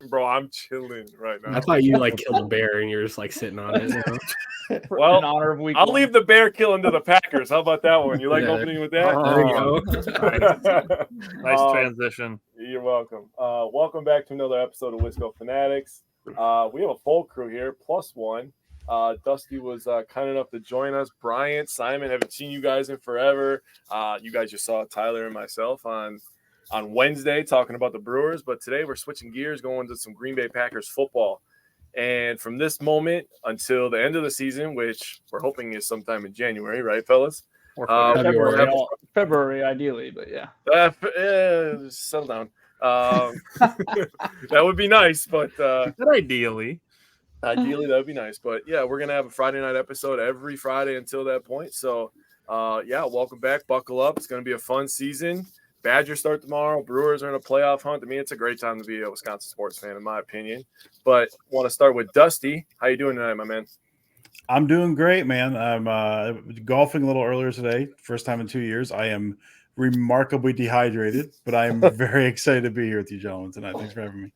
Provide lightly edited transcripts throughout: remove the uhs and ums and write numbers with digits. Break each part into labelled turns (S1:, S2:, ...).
S1: Bro, I'm chilling right now.
S2: I thought you like killed a bear and you're just like sitting on it. You know?
S1: Well,
S3: in honor of week
S1: I'll
S3: one.
S1: leave the bear killing to the Packers. How about that one? You like
S2: Yeah.
S1: opening with that?
S2: There you go.
S4: Nice transition.
S1: You're welcome. Welcome back to another episode of Wisco Fanatics. We have a full crew here, plus one. Dusty was kind enough to join us. Bryant, Simon, haven't seen you guys in forever. You guys just saw Tyler and myself on Wednesday talking about the Brewers, but today we're switching gears, going to some Green Bay Packers football. And from this moment until the end of the season, which we're hoping is sometime in January, right, fellas?
S4: Or
S3: February, ideally, but yeah.
S1: Settle down. That would be nice, but
S4: ideally,
S1: that would be nice. But yeah, we're gonna have a Friday night episode every Friday until that point. So, yeah, welcome back. Buckle up. It's gonna be a fun season. Badgers start tomorrow. Brewers are in a playoff hunt. I mean, it's a great time to be a Wisconsin sports fan, in my opinion. But I want to start with Dusty. How you doing tonight, my man?
S5: I'm doing great, man. I'm golfing a little earlier today. First time in 2 years. I am remarkably dehydrated, but I am very excited to be here with you gentlemen tonight. Thanks for having me.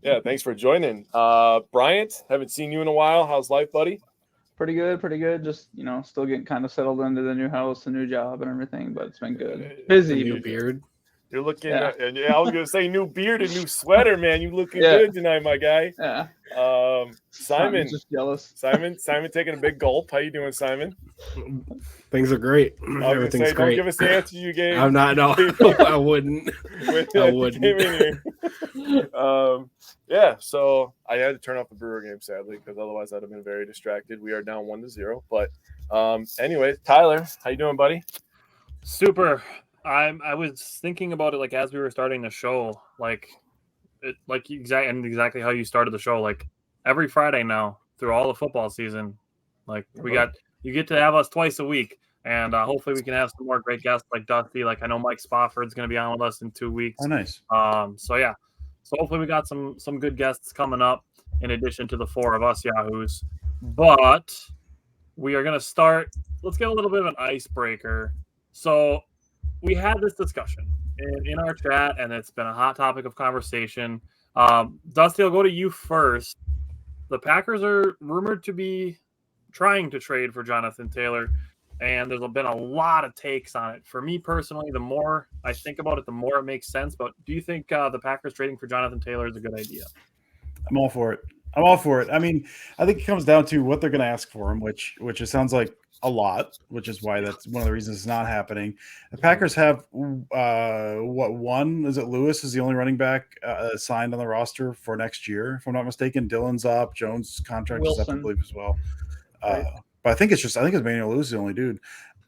S1: Yeah, thanks for joining. Bryant, haven't seen you in a while. How's life, buddy?
S3: Pretty good. Just, still getting kind of settled into the new house, the new job and everything, but it's been good. Busy.
S2: New beard.
S1: You're looking I was going to say new beard and new sweater, man. You looking good tonight, my guy.
S3: Yeah.
S1: Simon.
S3: I'm just jealous.
S1: Simon taking a big gulp. How you doing, Simon?
S2: Things are great. Everything's great.
S1: Don't give us the answer you gave.
S2: I'm not. No, I wouldn't. I wouldn't.
S1: Yeah, so I had to turn off the Brewer game, sadly, because otherwise I'd have been very distracted. We are down 1-0. But anyway, Tyler, how you doing, buddy?
S4: Super. I was thinking about it like as we were starting the show, exactly how you started the show. Like every Friday now through all the football season, like you get to have us twice a week, and hopefully we can have some more great guests like Dusty. Like I know Mike Spofford's going to be on with us in 2 weeks.
S5: Oh, nice.
S4: So hopefully we got some good guests coming up in addition to the four of us Yahoos. But we are going to start. Let's get a little bit of an icebreaker. So we had this discussion in our chat, and it's been a hot topic of conversation. Dusty, I'll go to you first. The Packers are rumored to be trying to trade for Jonathon Taylor, and there's been a lot of takes on it. For me personally, the more I think about it, the more it makes sense. But do you think the Packers trading for Jonathon Taylor is a good idea?
S5: I'm all for it. I mean, I think it comes down to what they're going to ask for him, which it sounds like a lot, which is why that's one of the reasons it's not happening. The Packers have one? Is it Lewis is the only running back signed on the roster for next year, if I'm not mistaken. Dylan's up, Jones' contract is up, I believe, as well. Right. But I think it's Emmanuel Lewis is the only dude.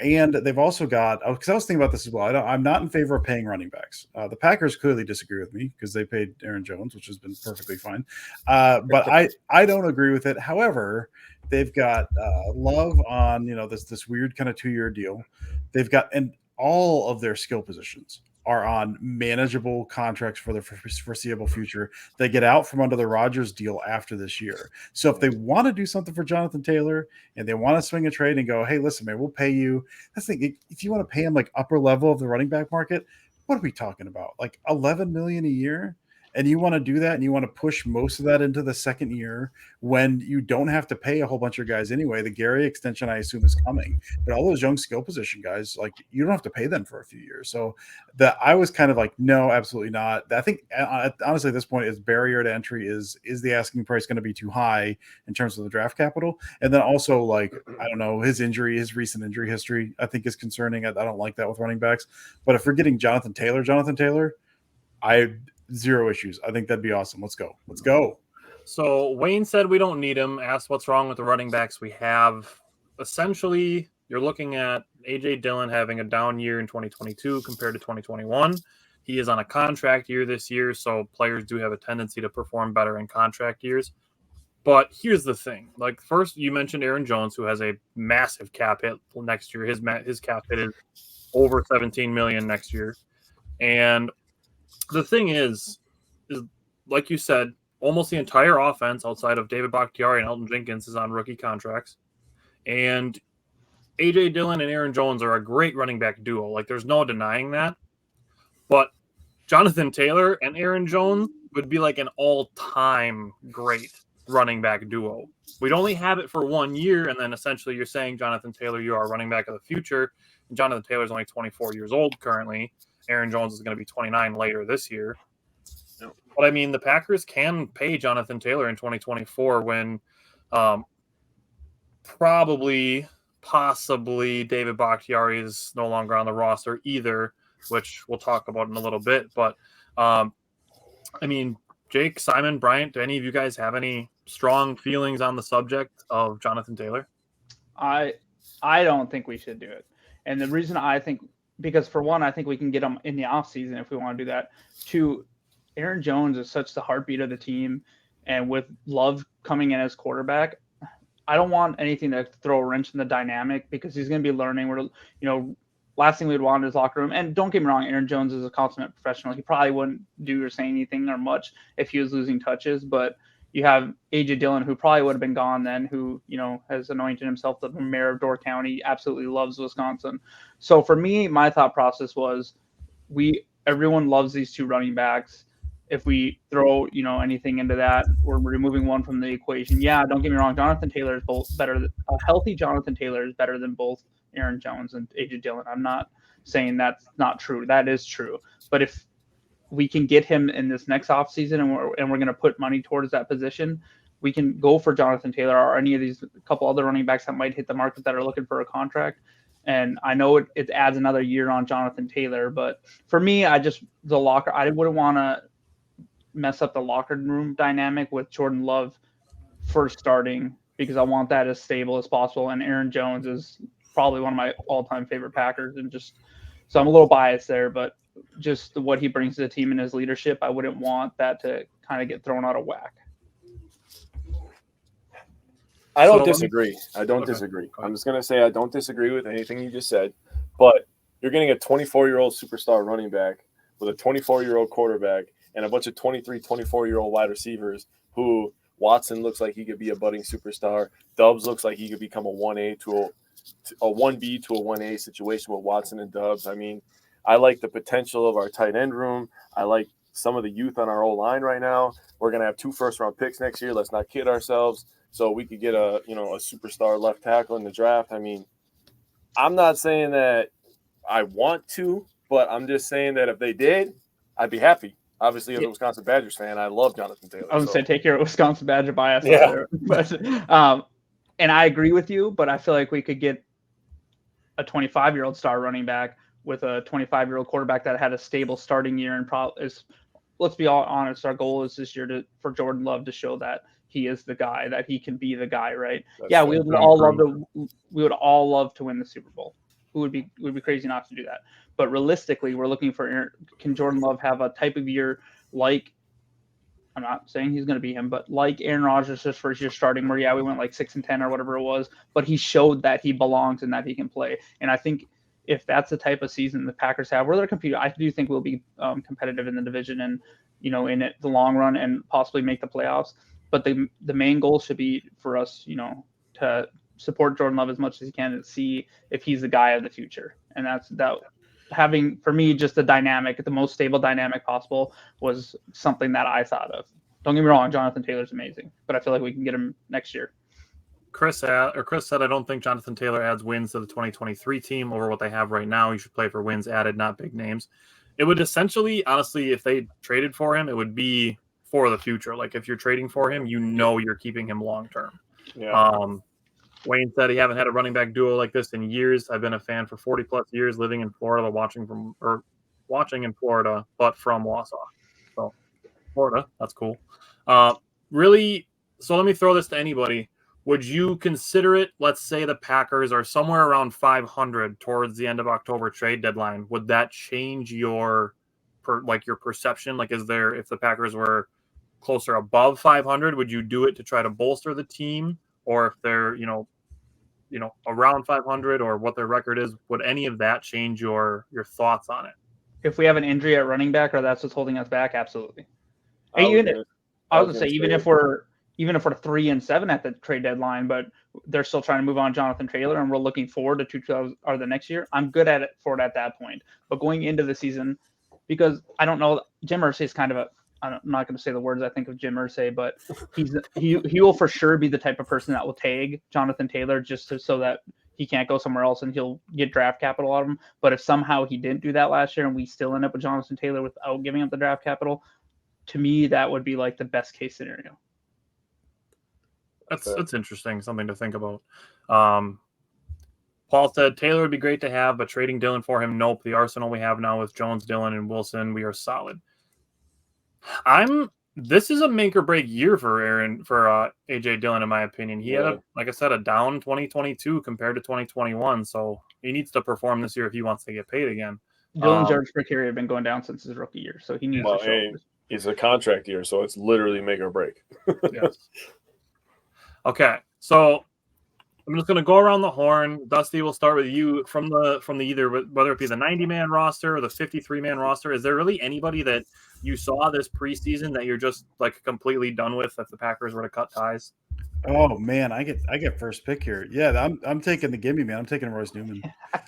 S5: And they've also got, because I was thinking about this as well. I'm not in favor of paying running backs. The Packers clearly disagree with me because they paid Aaron Jones, which has been perfectly fine. But I don't agree with it. However, they've got Love on this weird kind of 2-year deal. They've got, and all of their skill positions are on manageable contracts for the foreseeable future. They get out from under the Rodgers deal after this year. So if they want to do something for Jonathon Taylor and they want to swing a trade and go, hey, listen, man, we'll pay you. That's the thing. If you want to pay him like upper level of the running back market, what are we talking about? Like $11 million a year? And you want to do that and you want to push most of that into the second year when you don't have to pay a whole bunch of guys anyway. The Gary extension, I assume, is coming. But all those young skill position guys, like you don't have to pay them for a few years. So I was kind of like, no, absolutely not. I think, honestly, at this point, its barrier to entry is the asking price going to be too high in terms of the draft capital? And then also, like, I don't know, his recent injury history, I think is concerning. I don't like that with running backs. But if we're getting Jonathon Taylor, zero issues. I think that'd be awesome. Let's go.
S4: So Wayne said we don't need him. Asked what's wrong with the running backs we have. Essentially, you're looking at A.J. Dillon having a down year in 2022 compared to 2021. He is on a contract year this year, so players do have a tendency to perform better in contract years. But here's the thing. Like, first, you mentioned Aaron Jones, who has a massive cap hit next year. His cap hit is over $17 million next year. And the thing is like you said, almost the entire offense outside of David Bakhtiari and Elton Jenkins is on rookie contracts. And A.J. Dillon and Aaron Jones are a great running back duo. Like, there's no denying that. But Jonathon Taylor and Aaron Jones would be like an all-time great running back duo. We'd only have it for 1 year, and then essentially you're saying, Jonathon Taylor, you are running back of the future. And Jonathon Taylor's only 24 years old currently. Aaron Jones is going to be 29 later this year. But I mean, the Packers can pay Jonathon Taylor in 2024 when possibly David Bakhtiari is no longer on the roster either, which we'll talk about in a little bit. But I mean, Jake, Simon, Bryant, do any of you guys have any strong feelings on the subject of Jonathon Taylor?
S3: I don't think we should do it. And the reason I think, because for one, I think we can get him in the offseason if we want to do that. Two, Aaron Jones is such the heartbeat of the team. And with Love coming in as quarterback, I don't want anything to throw a wrench in the dynamic because he's going to be learning. Last thing we'd want in his locker room. And don't get me wrong, Aaron Jones is a consummate professional. He probably wouldn't do or say anything or much if he was losing touches. But you have A.J. Dillon, who probably would have been gone then, who, has anointed himself the mayor of Door County, absolutely loves Wisconsin. So for me, my thought process was everyone loves these two running backs. If we throw, anything into that, we're removing one from the equation. Yeah, don't get me wrong. Jonathon Taylor is both better. A healthy Jonathon Taylor is better than both Aaron Jones and A.J. Dillon. I'm not saying that's not true. That is true. But if we can get him in this next offseason and we're going to put money towards that position, we can go for Jonathon Taylor or any of these couple other running backs that might hit the market that are looking for a contract. And I know it adds another year on Jonathon Taylor, but for me, I wouldn't want to mess up the locker room dynamic with Jordan Love first starting because I want that as stable as possible. And Aaron Jones is probably one of my all-time favorite Packers, and so I'm a little biased there, but just what he brings to the team and his leadership, I wouldn't want that to kind of get thrown out of whack.
S1: I don't disagree. Disagree. I'm just going to say I don't disagree with anything you just said, but you're getting a 24-year-old superstar running back with a 24-year-old quarterback and a bunch of 23, 24-year-old wide receivers who Watson looks like he could be a budding superstar. Dubs looks like he could become a 1A to a 1B to a 1A situation with Watson and Dubs. I mean, I like the potential of our tight end room. I like some of the youth on our O-line right now. We're going to have 2 first-round picks next year. Let's not kid ourselves. So we could get a superstar left tackle in the draft. I mean, I'm not saying that I want to, but I'm just saying that if they did, I'd be happy. Obviously, as a Wisconsin Badgers fan, I love Jonathon Taylor.
S3: I was going to say, take your Wisconsin Badger bias out there. But, and I agree with you, but I feel like we could get a 25-year-old star running back with a 25-year-old quarterback that had a stable starting year. And let's be all honest, our goal is this year for Jordan Love to show that he is the guy, that he can be the guy, right? Yeah, we would all love to win the Super Bowl. It would be crazy not to do that. But realistically, we're looking for can Jordan Love have a type of year like, I'm not saying he's going to be him, but like Aaron Rodgers' his first year starting, where we went like 6-10 or whatever it was, but he showed that he belongs and that he can play. And I think if that's the type of season the Packers have, where they're competing, I do think we'll be competitive in the division and in the long run and possibly make the playoffs. But the main goal should be for us, to support Jordan Love as much as he can and see if he's the guy of the future. And that's having, for me, just the most stable dynamic possible was something that I thought of. Don't get me wrong, Jonathon Taylor's amazing, but I feel like we can get him next year.
S4: Chris said, I don't think Jonathon Taylor adds wins to the 2023 team over what they have right now. You should play for wins added, not big names. It would essentially, honestly, if they traded for him, it would be for the future. Like if you're trading for him, you're keeping him long term.
S1: Yeah.
S4: Wayne said he haven't had a running back duo like this in years. I've been a fan for 40 plus years, living in Florida, watching in Florida, but from Wausau. So Florida, that's cool. Really. So let me throw this to anybody. Would you consider it? Let's say the Packers are somewhere around 500 towards the end of October trade deadline. Would that change your perception? Like, if the Packers were closer above 500, would you do it to try to bolster the team? Or if they're, around 500 or what their record is, would any of that change your thoughts on it?
S3: If we have an injury at running back or that's what's holding us back, absolutely. I was going to say, even if we're 3-7 at the trade deadline, but they're still trying to move on Jonathon Taylor and we're looking forward to the next year, I'm good at that point. But going into the season, because I don't know, Jim Irsay is kind of I'm not going to say the words I think of Jim Irsay, but he will for sure be the type of person that will tag Jonathon Taylor just so that he can't go somewhere else and he'll get draft capital out of him. But if somehow he didn't do that last year and we still end up with Jonathon Taylor without giving up the draft capital, to me that would be like the best case scenario.
S4: That's interesting, something to think about. Paul said Taylor would be great to have, but trading Dillon for him, nope. The arsenal we have now with Jones, Dillon, and Wilson, we are solid. This is a make or break year for AJ Dillon, in my opinion. He had like I said, a down 2022 compared to 2021, so he needs to perform this year if he wants to get paid again.
S3: Dillon's yards per carry have been going down since his rookie year, so he needs to show.
S1: It's a contract year, so it's literally make or break.
S4: Yes. Okay, so I'm just going to go around the horn. Dusty, we'll start with you from the either, whether it be the 90-man roster or the 53-man roster. Is there really anybody that you saw this preseason that you're just like completely done with if the Packers were to cut ties?
S5: Oh man, I get first pick here. Yeah, I'm taking the gimme man. I'm taking Royce Newman.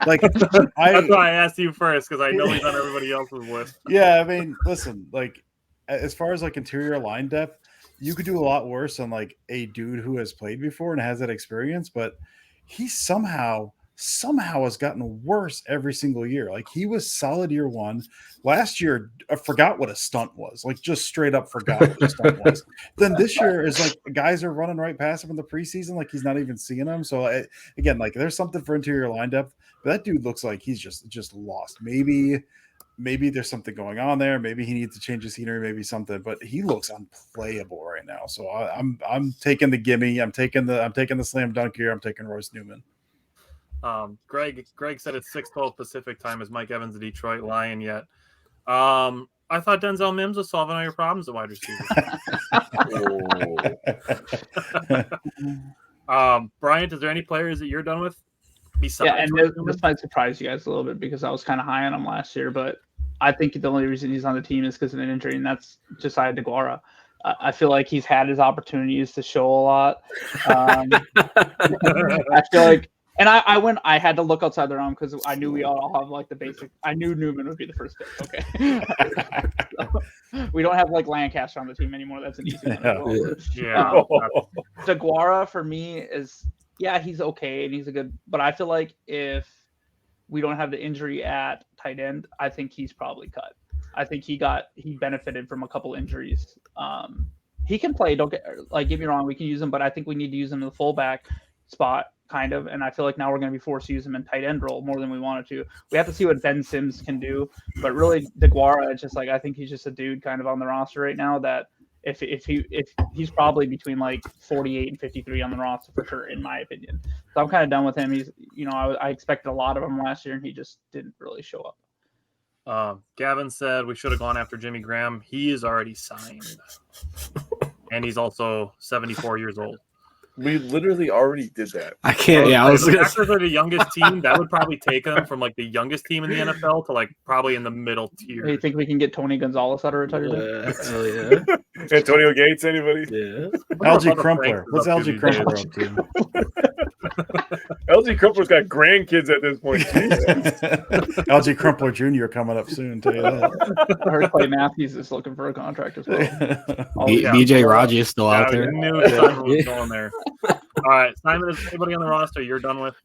S5: Like
S4: that's why I asked you first, because I know he's on everybody else's list.
S5: Yeah, I mean, listen, like as far as like interior line depth, you could do a lot worse on like a dude who has played before and has that experience, but he somehow has gotten worse every single year. Like he was solid year one. Last year, I forgot what a stunt was. Like just straight up forgot what a stunt was. Then this year is like guys are running right past him in the preseason, like he's not even seeing them. So again, like there's something for interior line depth, but that dude looks like he's just lost. Maybe there's something going on there. Maybe he needs to change his scenery, maybe something, but he looks unplayable right now. So I'm taking the gimme. I'm taking the slam dunk here. I'm taking Royce Newman.
S4: Greg said it's 6:12 Pacific time. Is Mike Evans a Detroit Lion yet? I thought Denzel Mims was solving all your problems at wide receiver. Bryant, is there any players that you're done with?
S3: Yeah, and this might surprise you guys a little bit because I was kind of high on him last year, but I think the only reason he's on the team is because of an injury, and that's Josiah DeGuara. I feel like he's had his opportunities to show a lot. I feel like, and I had to look outside the realm because I knew we all have like the basic. I knew Newman would be the first pick. Okay, so, we don't have like Lancaster on the team anymore. That's an easy one.
S4: Yeah,
S3: DeGuara for me is. Yeah, he's okay and he's a good, but I feel like if we don't have the injury at tight end, I think he's probably cut. I think he benefited from a couple injuries. He can play. Don't get me wrong. We can use him, but I think we need to use him in the fullback spot, kind of. And I feel like now we're going to be forced to use him in tight end role more than we wanted to. We have to see what Ben Sims can do, but really DeGuara, it's just like I think he's just a dude kind of on the roster right now that. If he's probably between like 48 and 53 on the roster for sure, in my opinion. So I'm kind of done with him. He's, I expected a lot of him last year and he just didn't really show up.
S4: Gavin said we should have gone after Jimmy Graham. He is already signed, and he's also 74 years old.
S1: We literally already did that.
S2: I can't. Yeah,
S4: the Packers are the youngest team. That would probably take them from like the youngest team in the NFL to like probably in the middle tier.
S3: You think we can get Tony Gonzalez out of retirement?
S2: Hell yeah.
S1: Antonio Gates, anybody?
S2: Yeah.
S5: LG Crumpler. What's LG Crumpler up to?
S1: LG Crumpler's got grandkids at this point.
S5: LG Crumpler Jr. coming up soon. Tell you that.
S3: I heard Clay Matthews is looking for a contract as well.
S2: BJ Raji is still out there.
S4: Knew Simon was going there. All right, Simon, is anybody on the roster you're done with?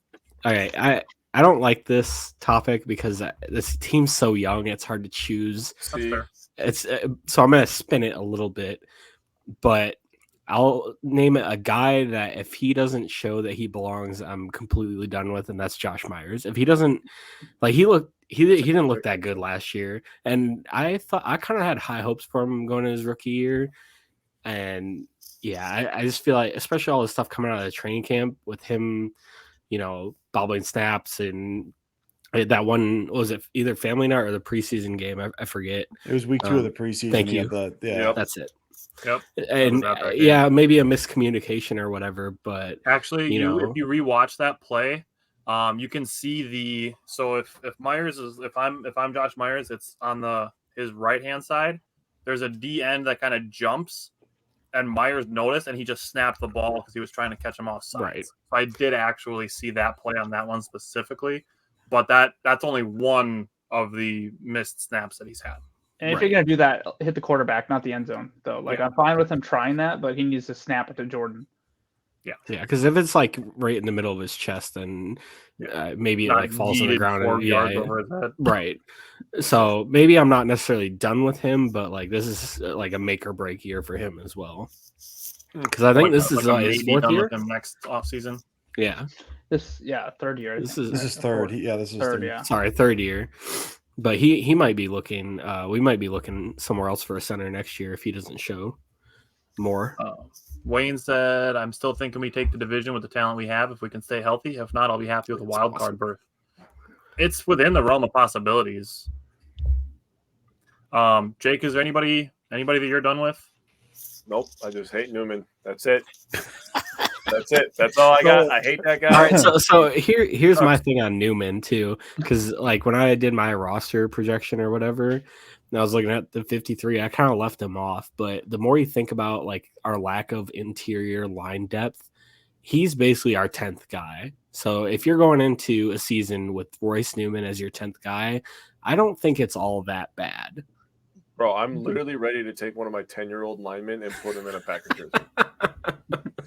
S2: All right, I don't like this topic because this team's so young. It's hard to choose.
S4: That's fair.
S2: It's so I'm gonna spin it a little bit, but I'll name it a guy that if he doesn't show that he belongs, I'm completely done with, and that's Josh Myers. If he doesn't, like he didn't look that good last year, and I thought I kind of had high hopes for him going into his rookie year, and yeah, I just feel like, especially all the stuff coming out of the training camp with him, bobbling snaps and that one, was it either Family Night or the preseason game? I forget.
S5: It was week 2 of the preseason.
S2: Thank you.
S5: Yeah,
S2: that's it.
S4: Yep.
S2: And yeah, maybe a miscommunication or whatever, but
S4: actually, if you rewatch that play, you can see so if Myers is if I'm Josh Myers, it's on his right hand side. There's a D end that kind of jumps, and Myers noticed, and he just snapped the ball because he was trying to catch him off sides.
S2: Right.
S4: So I did actually see that play on that one specifically, but that's only one of the missed snaps that he's had.
S3: And if you're gonna do that, hit the quarterback, not the end zone. Though, like I'm fine with him trying that, but he needs to snap it to Jordan.
S2: Yeah, because if it's like right in the middle of his chest, then maybe it like falls on the ground.
S4: 4
S2: And,
S4: yards over his head.
S2: Right. So maybe I'm not necessarily done with him, but like this is like a make or break year for him as well. Because I think this is his fourth year.
S4: With him next offseason.
S2: Yeah.
S3: Third year.
S2: This is
S5: third. This is third.
S3: Yeah.
S2: Sorry, third year. But he might be looking. We might be looking somewhere else for a center next year if he doesn't show more.
S4: Wayne said, "I'm still thinking we take the division with the talent we have if we can stay healthy. If not, I'll be happy with a wild card berth." It's within the realm of possibilities. Jake, is there anybody that you're done with?
S1: Nope. I just hate Newman. That's it. That's it. That's all I got. I hate that guy.
S2: All right, so here's my thing on Newman too, because like when I did my roster projection or whatever, and I was looking at the 53, I kind of left him off. But the more you think about like our lack of interior line depth, he's basically our 10th guy. So if you're going into a season with Royce Newman as your 10th guy, I don't think it's all that bad.
S1: Bro, I'm literally ready to take one of my 10-year-old linemen and put him in a Packers jersey.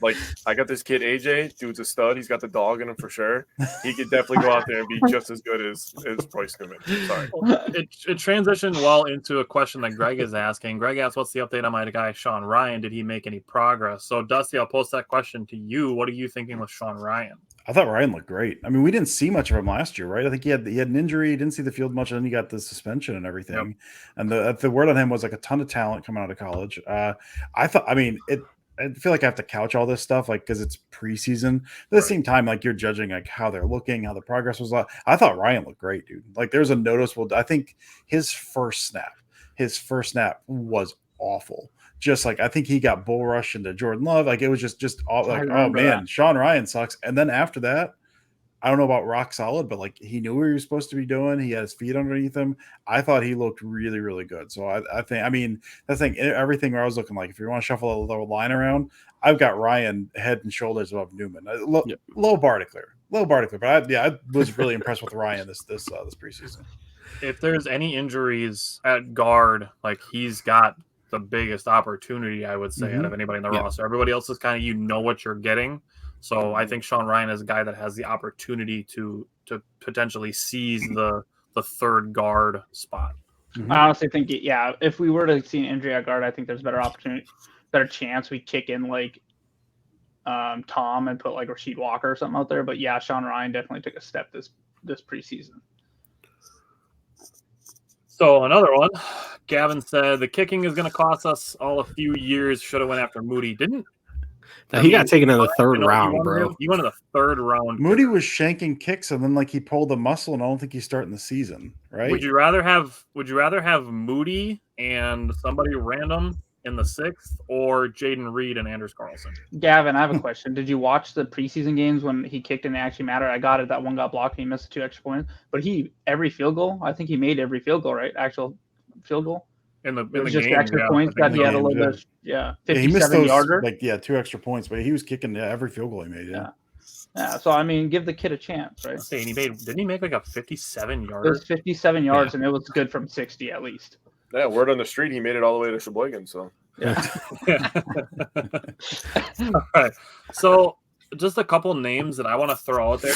S1: Like, I got this kid, AJ. Dude's a stud. He's got the dog in him for sure. He could definitely go out there and be just as good as Royce Newman. Sorry.
S4: It transitioned well into a question that Greg is asking. Greg asked, what's the update on my guy, Sean Ryan? Did he make any progress? So, Dusty, I'll post that question to you. What are you thinking with Sean Ryan?
S5: I thought Ryan looked great. I mean, we didn't see much of him last year, right? I think he had an injury, didn't see the field much, and then he got the suspension and everything. Yep. And the word on him was like a ton of talent coming out of college. I feel like I have to couch all this stuff, like, because it's preseason. But at the same time, like, you're judging like how they're looking, how the progress was. I thought Ryan looked great, dude. Like, there's a noticeable. I think his first snap was awful. Just like I think he got bull rushed into Jordan Love. Like it was just all like, oh man, that. Sean Ryan sucks. And then after that, I don't know about rock solid, but like he knew what he was supposed to be doing. He had his feet underneath him. I thought he looked really, really good. So I think, I mean, that thing, everything where I was looking like, if you want to shuffle a little line around, I've got Ryan head and shoulders above Newman. Low bar to clear. But I was really impressed with Ryan this preseason.
S4: If there's any injuries at guard, like he's got the biggest opportunity, I would say, out of anybody in the roster. Everybody else is kind of, what you're getting. So I think Sean Ryan is a guy that has the opportunity to potentially seize the third guard spot.
S3: I honestly think, if we were to see an injury at guard, I think there's better chance we kick in like Tom and put like Rasheed Walker or something out there. But yeah, Sean Ryan definitely took a step this preseason.
S4: So another one, Gavin said the kicking is going to cost us all a few years. Should have went after Moody. Didn't
S2: he got taken in the third round, bro?
S4: He went in the third round.
S5: Moody was shanking kicks, and then like he pulled a muscle, and I don't think he's starting the season. Right?
S4: Would you rather have Moody and somebody random in the 6th, or Jaden Reed and Anders Carlson?
S3: Gavin, I have a question. Did you watch the preseason games when he kicked and it actually mattered? I got it. That one got blocked and he missed 2 extra points. But every field goal, I think he made every field goal, right? Actual field goal.
S4: In the
S3: just
S4: game,
S3: extra points that he had a little bit. 57
S5: he missed those,
S3: yarder.
S5: 2 extra points, but he was kicking every field goal he made.
S3: Yeah. So I mean, give the kid a chance, right?
S4: Didn't he make like a 57 yarder?
S3: It was 57 yards, and it was good from 60 at least.
S1: Yeah, word on the street, he made it all the way to Sheboygan. So.
S3: Yeah.
S4: All right. So just a couple names that I want to throw out there.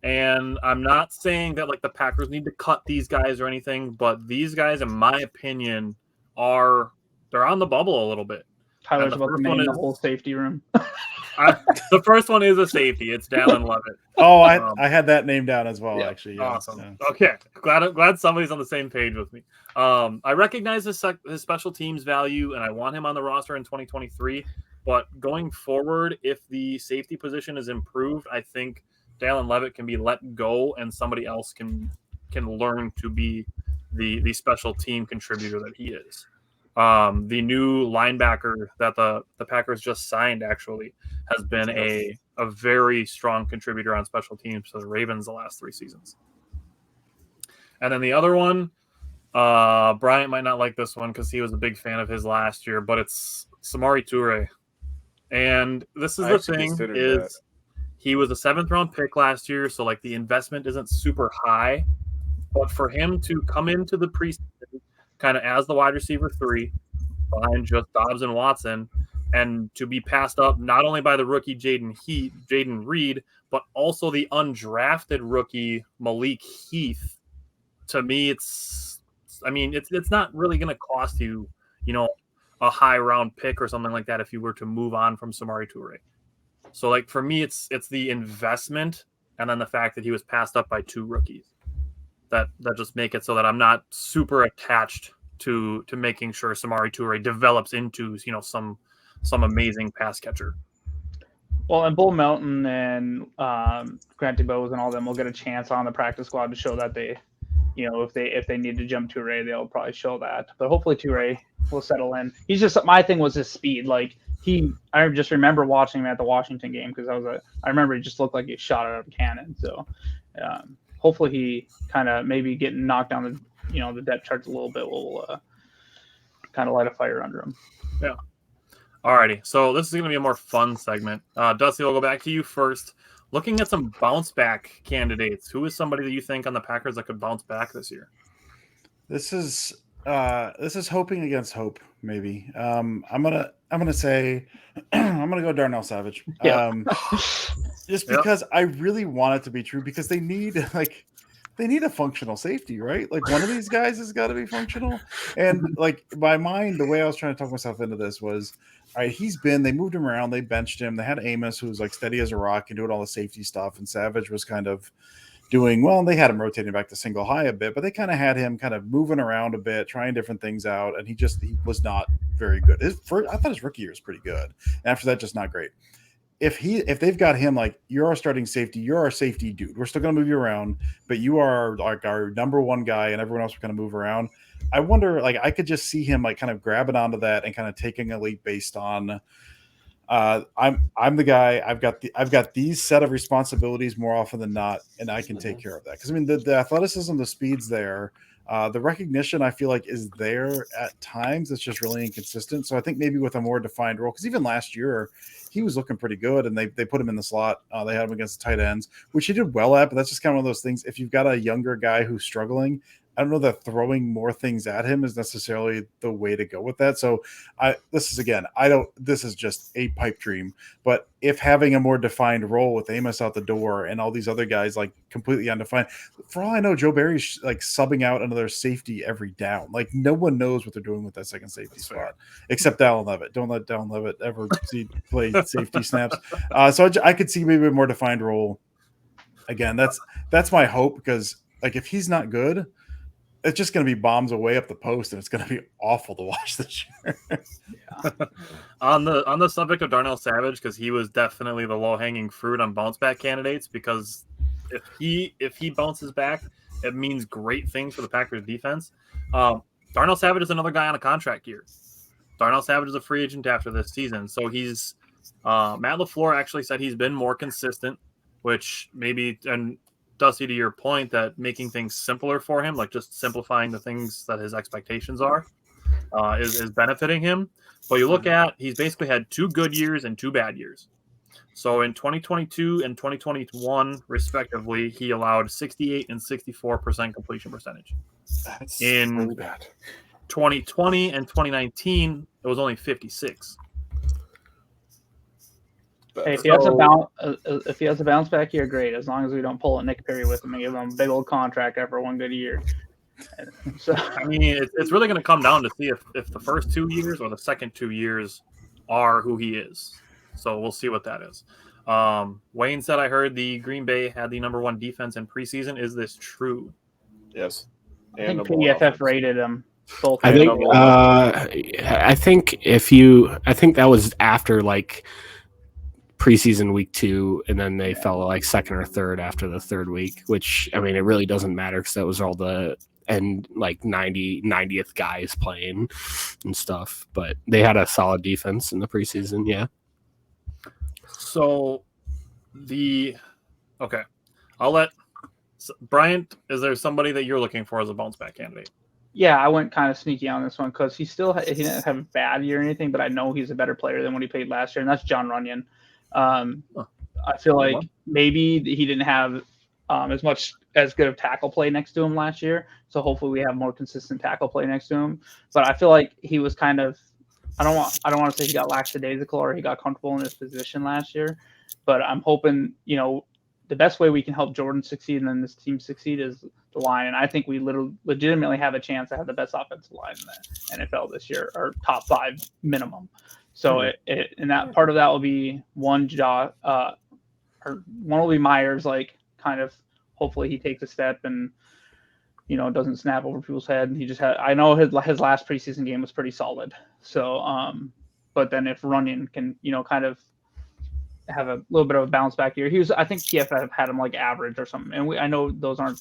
S4: And I'm not saying that like the Packers need to cut these guys or anything, but these guys, in my opinion, they're on the bubble a little bit.
S3: Tyler's about to name the whole safety room.
S4: The first one is a safety. It's Dallin Levitt.
S5: Oh, I had that name down as well, actually. Yeah.
S4: Awesome.
S5: Yeah.
S4: Okay. Glad somebody's on the same page with me. I recognize his special teams value, and I want him on the roster in 2023. But going forward, if the safety position is improved, I think Dallin Levitt can be let go, and somebody else can learn to be the special team contributor that he is. The new linebacker that the Packers just signed actually has been a very strong contributor on special teams for the Ravens the last 3 seasons. And then the other one, Bryant might not like this one because he was a big fan of his last year, but it's Samori Toure. And this is the thing is he was a 7th round pick last year, so like the investment isn't super high. But for him to come into the preseason, kind of as the wide receiver 3 behind just Dobbs and Watson, and to be passed up not only by the rookie Jaden Reed, but also the undrafted rookie Malik Heath. To me, it's not really going to cost you, a high round pick or something like that if you were to move on from Samori Toure. So like for me, it's the investment and then the fact that he was passed up by 2 rookies that just make it so that I'm not super attached to making sure Samori Toure develops into some amazing pass catcher.
S3: Well, and Bull Melton and Grant DuBose and all them will get a chance on the practice squad to show that they, if they need to jump Toure, they'll probably show that. But hopefully Toure will settle in. He's just, my thing was his speed. Like I just remember watching him at the Washington game because I remember he just looked like he shot out of a cannon. So hopefully he kind of maybe getting knocked down the depth charts a little bit will kind of light a fire under him.
S4: Yeah. Alrighty, so this is going to be a more fun segment. Dusty, we'll go back to you first. Looking at some bounce back candidates, who is somebody that you think on the Packers that could bounce back this year?
S5: This is hoping against hope, maybe. I'm gonna say I'm gonna go Darnell Savage.
S3: Yeah.
S5: Just because I really want it to be true, because they need a functional safety, right? Like one of these guys has got to be functional. And like my mind, the way I was trying to talk myself into this was, all right, they moved him around, they benched him. They had Amos, who was like steady as a rock and doing all the safety stuff. And Savage was kind of doing well. And they had him rotating back to single high a bit, but they kind of had him kind of moving around a bit, trying different things out. And he was not very good. I thought his rookie year was pretty good. And after that, just not great. If they've got him like, you're our starting safety, you're our safety dude, we're still going to move you around, but you are like our number one guy and everyone else are going to move around. I wonder, like, I could just see him like kind of grabbing onto that and kind of taking a leap based on I'm the guy, I've got these set of responsibilities more often than not, and I can take care of that. Because I mean the athleticism, the speed's there. The recognition I feel like is there at times. It's just really inconsistent. So I think maybe with a more defined role, because even last year he was looking pretty good, and they put him in the slot. They had him against the tight ends, which he did well at. But that's just kind of one of those things. If you've got a younger guy who's struggling, I don't know that throwing more things at him is necessarily the way to go with that. So this is just a pipe dream, but if having a more defined role with Amos out the door and all these other guys like completely undefined, for all I know, Joe Barry's like subbing out another safety every down. Like no one knows what they're doing with that second safety spot except Dallin Levitt. Don't let Dallin Levitt ever play safety snaps. So I could see maybe a more defined role. Again, that's my hope, because like if he's not good, it's just going to be bombs away up the post, and it's going to be awful to watch this year.
S4: Yeah. On the subject of Darnell Savage, because he was definitely the low hanging fruit on bounce back candidates. Because if he bounces back, it means great things for the Packers defense. Darnell Savage is another guy on a contract year. Darnell Savage is a free agent after this season, so he's Matt LaFleur actually said he's been more consistent, which maybe and. Dusty, to your point, that making things simpler for him, like just simplifying the things that his expectations are, is benefiting him. But you look at, he's basically had 2 good years and 2 bad years. So in 2022 and 2021, respectively, he allowed 68 and 64% completion percentage.
S1: That's
S4: in
S1: really bad.
S4: 2020 and 2019, it was only 56.
S3: Hey, if he has a bounce back year, great. As long as we don't pull a Nick Perry with him and give him a big old contract after one good year. So
S4: I mean, it's really going to come down to see if the first 2 years or the second 2 years are who he is. So we'll see what that is. Wayne said, I heard the Green Bay had the number 1 defense in preseason. Is this true?
S1: Yes.
S3: I think PFF rated him.
S2: I think that was after like preseason week 2, and then they fell like second or third after the third week, which I mean it really doesn't matter because that was all the and like 90th guys playing and stuff, but they had a solid defense in the preseason. Yeah.
S4: So I'll let Bryant, is there somebody that you're looking for as a bounce back candidate?
S3: Yeah, I went kind of sneaky on this one because he didn't have a bad year or anything, but I know he's a better player than what he played last year, and that's John Runyon. I feel like maybe he didn't have as good of tackle play next to him last year. So hopefully we have more consistent tackle play next to him. But I feel like he was kind of I don't want to say he got lackadaisical or he got comfortable in his position last year. But I'm hoping, the best way we can help Jordan succeed and then this team succeed is the line. And I think we legitimately have a chance to have the best offensive line in the NFL this year, or top 5 minimum. So and that part of that will be one will be Myers, like kind of hopefully he takes a step and doesn't snap over people's head. I know his last preseason game was pretty solid. So but then if Runyon can kind of have a little bit of a bounce back year, I think PFF had him like average or something, and I know those aren't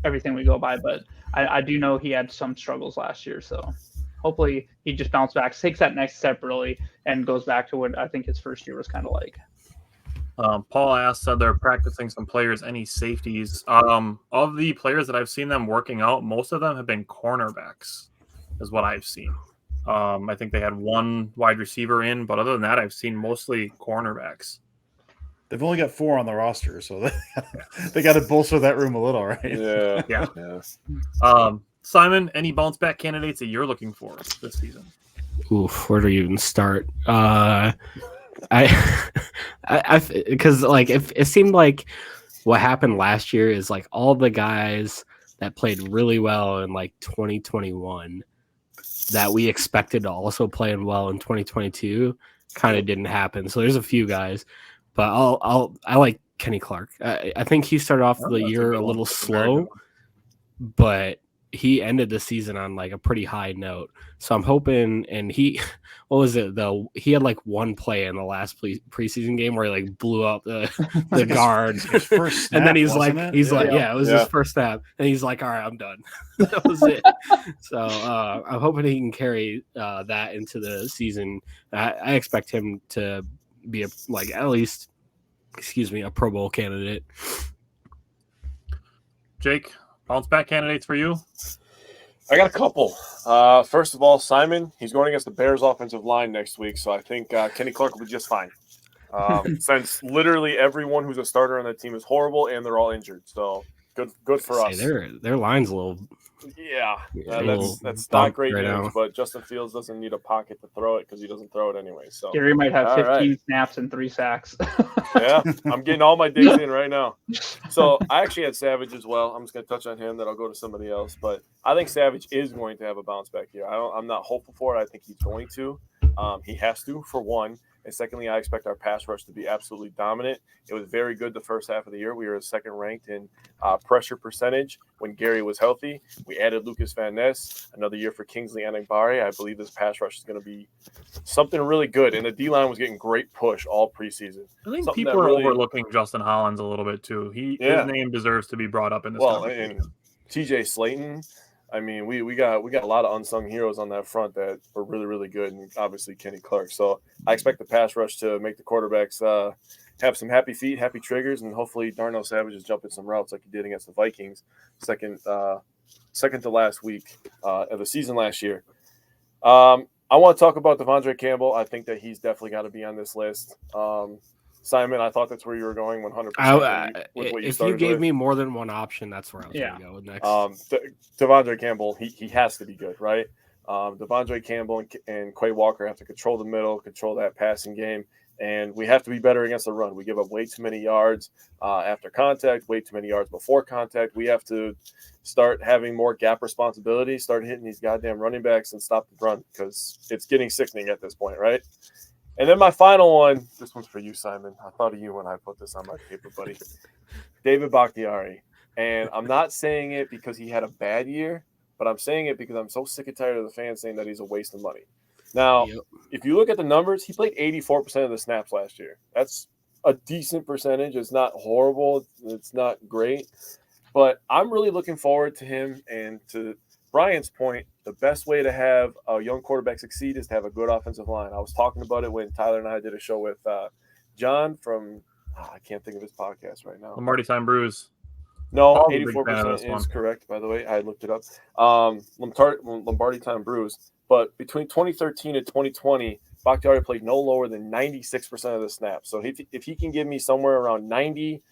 S3: everything we go by, but I do know he had some struggles last year. So hopefully he just bounces back, takes that next step really, and goes back to what I think his first year was kind of like.
S4: Paul said they're practicing some players. Any safeties? Of the players that I've seen them working out, most of them have been cornerbacks, is what I've seen. I think they had one wide receiver in, but other than that, I've seen mostly cornerbacks.
S5: They've only got 4 on the roster, so they got to bolster that room a little, right?
S4: Yeah. Simon, any bounce back candidates that you're looking for this season?
S2: Oof, where do you even start? Because like it seemed like what happened last year is like all the guys that played really well in like 2021 that we expected to also play well in 2022 kind of didn't happen. So there's a few guys, but I like Kenny Clark. I think he started off the year a little slow, but he ended the season on like a pretty high note. So I'm hoping, and what was it though? He had like one play in the last preseason game where he like blew up the guard,
S5: his first snap,
S2: and then it was his first snap, and he's like, all right, I'm done. That was it. So I'm hoping he can carry that into the season. I expect him to be at least a Pro Bowl candidate.
S4: Jake, bounce back candidates for you?
S1: I got a couple. First of all, Simon, he's going against the Bears offensive line next week, so I think Kenny Clark will be just fine. Since literally everyone who's a starter on that team is horrible and they're all injured. So good for us.
S2: Their line's a little
S1: that's not great
S2: right
S1: news,
S2: now.
S1: but Justin Fields doesn't need a pocket to throw it because he doesn't throw it anyway. So
S3: Gary might have 15 snaps and 3 sacks.
S1: Yeah, I'm getting all my digs in right now. So I actually had Savage as well. I'm just going to touch on him, then I'll go to somebody else. But I think Savage is going to have a bounce back here. I'm not hopeful for it. I think he's going to. He has to, for one. And secondly, I expect our pass rush to be absolutely dominant. It was very good the first half of the year. We were second ranked in pressure percentage when Gary was healthy. We added Lucas Van Ness, another year for Kingsley Anagbare. I believe this pass rush is going to be something really good. And the D-line was getting great push all preseason.
S4: I think people are overlooking Justin Hollins a little bit too. His name deserves to be brought up in this conversation.
S1: And TJ Slayton. I mean, we got a lot of unsung heroes on that front that were really, really good, and obviously Kenny Clark. So I expect the pass rush to make the quarterbacks have some happy feet, happy triggers, and hopefully Darnell Savage is jumping some routes like he did against the Vikings second to last week of the season last year. I want to talk about Devondre Campbell. I think that he's definitely got to be on this list. Simon, I thought that's where you were going 100%.
S2: If you gave me more than one option, that's where I was going to go with next.
S1: Devondre Campbell, he has to be good, right? Devondre Campbell and Quay Walker have to control the middle, control that passing game, and we have to be better against the run. We give up way too many yards after contact, way too many yards before contact. We have to start having more gap responsibility, start hitting these goddamn running backs and stop the run because it's getting sickening at this point, right? And then my final one, this one's for you, Simon. I thought of you when I put this on my paper, buddy. David Bakhtiari. And I'm not saying it because he had a bad year, but I'm saying it because I'm so sick and tired of the fans saying that he's a waste of money. Now, if you look at the numbers, he played 84% of the snaps last year. That's a decent percentage. It's not horrible. It's not great. But I'm really looking forward to him. And to Brian's point, the best way to have a young quarterback succeed is to have a good offensive line. I was talking about it when Tyler and I did a show with John from I can't think of his podcast right now.
S4: Lombardi Time Brews.
S1: No, 84% is correct, by the way. I looked it up. Lombardi Time Brews. But between 2013 and 2020, Bakhtiari played no lower than 96% of the snaps. So if he can give me somewhere around 90,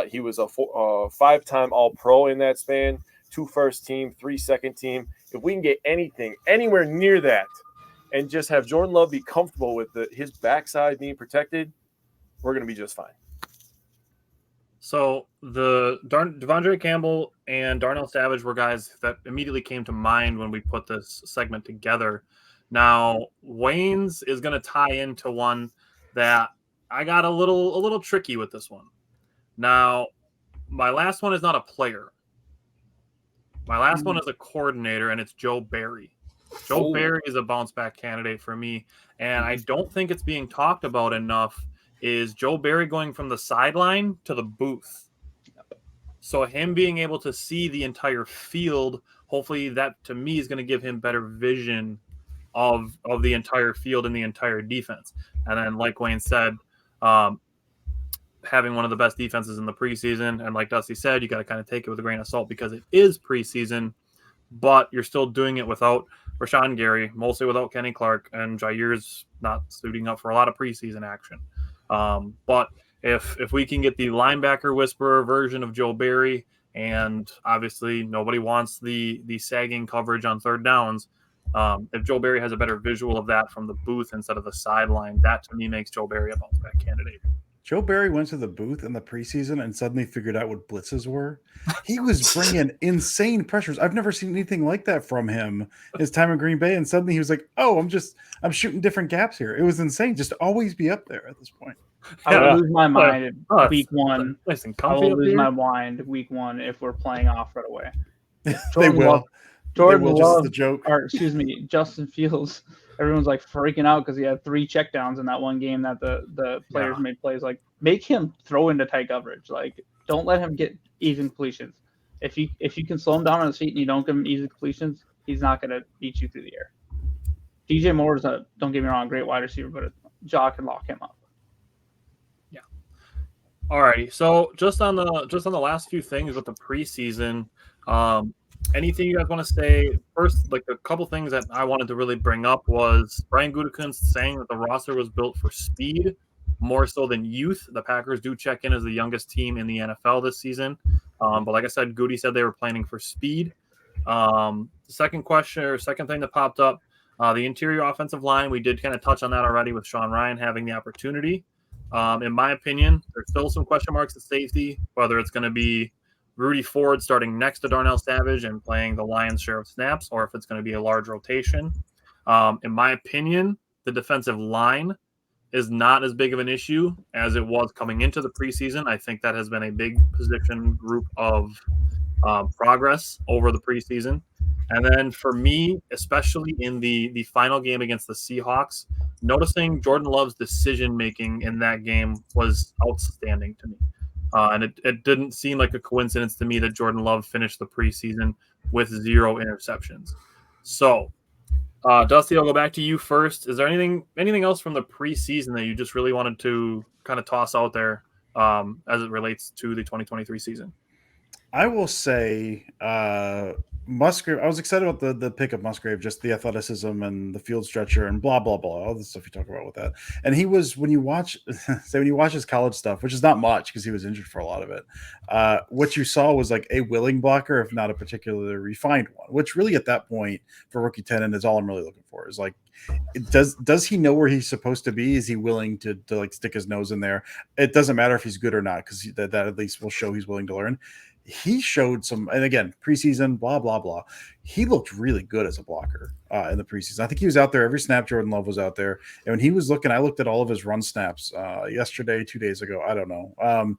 S1: he was a 5-time All-Pro in that span, 2 first team, 3 second team. If we can get anything anywhere near that and just have Jordan Love be comfortable with his backside being protected, we're going to be just fine.
S4: So the Devondre Campbell and Darnell Savage were guys that immediately came to mind when we put this segment together. Now, Wayne's is going to tie into one that I got a little tricky with this one. Now, my last one is not a player. My last one is a coordinator, and it's Joe Barry. Joe Barry is a bounce back candidate for me, and I don't think it's being talked about enough. Is Joe Barry going from the sideline to the booth? So him being able to see the entire field, hopefully that to me is going to give him better vision of the entire field and the entire defense. And then, like Wayne said, having one of the best defenses in the preseason, and like Dusty said, you got to kind of take it with a grain of salt because it is preseason, but you're still doing it without Rashawn Gary, mostly without Kenny Clark, and Jair's not suiting up for a lot of preseason action. But if we can get the linebacker whisperer version of Joe Barry, and obviously nobody wants the sagging coverage on third downs, if Joe Barry has a better visual of that from the booth instead of the sideline, that to me makes Joe Barry a bounce back candidate.
S5: Joe Barry went to the booth in the preseason and suddenly figured out what blitzes were. He was bringing insane pressures. I've never seen anything like that from him his time in Green Bay. And suddenly he was like, oh, I'm shooting different gaps here. It was insane. Just to always be up there at this point.
S3: I would lose my mind week one.
S4: Nice and
S3: I
S4: comfy
S3: will
S4: up
S3: lose
S4: here.
S3: my mind week one if we're playing off right away.
S5: They will.
S3: Jordan
S5: They will,
S3: Love,
S5: just the joke.
S3: or excuse me, Justin Fields. Everyone's like freaking out because he had 3 checkdowns in that one game that the players made plays. Like, make him throw into tight coverage. Like, don't let him get easy completions. If you can slow him down on his feet and you don't give him easy completions, he's not going to beat you through the air. DJ Moore is don't get me wrong, great wide receiver, but Jaw can lock him up.
S4: Yeah. Alrighty. So just on the last few things with the preseason, anything you guys want to say? First, like a couple things that I wanted to really bring up was Brian Gutekunst saying that the roster was built for speed more so than youth. The Packers do check in as the youngest team in the NFL this season. But like I said, Goody said they were planning for speed. The second thing that popped up, the interior offensive line, we did kind of touch on that already with Sean Ryan having the opportunity. In my opinion, there's still some question marks at safety, whether it's going to be Rudy Ford starting next to Darnell Savage and playing the lion's share of snaps, or if it's going to be a large rotation. In my opinion, the defensive line is not as big of an issue as it was coming into the preseason. I think that has been a big position group of progress over the preseason. And then for me, especially in the final game against the Seahawks, noticing Jordan Love's decision-making in that game was outstanding to me. And it didn't seem like a coincidence to me that Jordan Love finished the preseason with 0 interceptions. So, Dusty, I'll go back to you first. Is there anything else from the preseason that you just really wanted to kind of toss out there as it relates to the 2023 season?
S5: I will say Musgrave. I was excited about the pick of Musgrave, just the athleticism and the field stretcher and blah blah blah, all the stuff you talk about with that. And he was, when you watch his college stuff, which is not much because he was injured for a lot of it. What you saw was like a willing blocker, if not a particularly refined one. Which really, at that point, for rookie tenant, is all I'm really looking for. Is like, does he know where he's supposed to be? Is he willing to like stick his nose in there? It doesn't matter if he's good or not, because that at least will show he's willing to learn. He showed some, and again, preseason, blah, blah, blah. He looked really good as a blocker in the preseason. I think he was out there every snap. Jordan Love was out there. And when he was looking, I looked at all of his run snaps yesterday, 2 days ago. I don't know.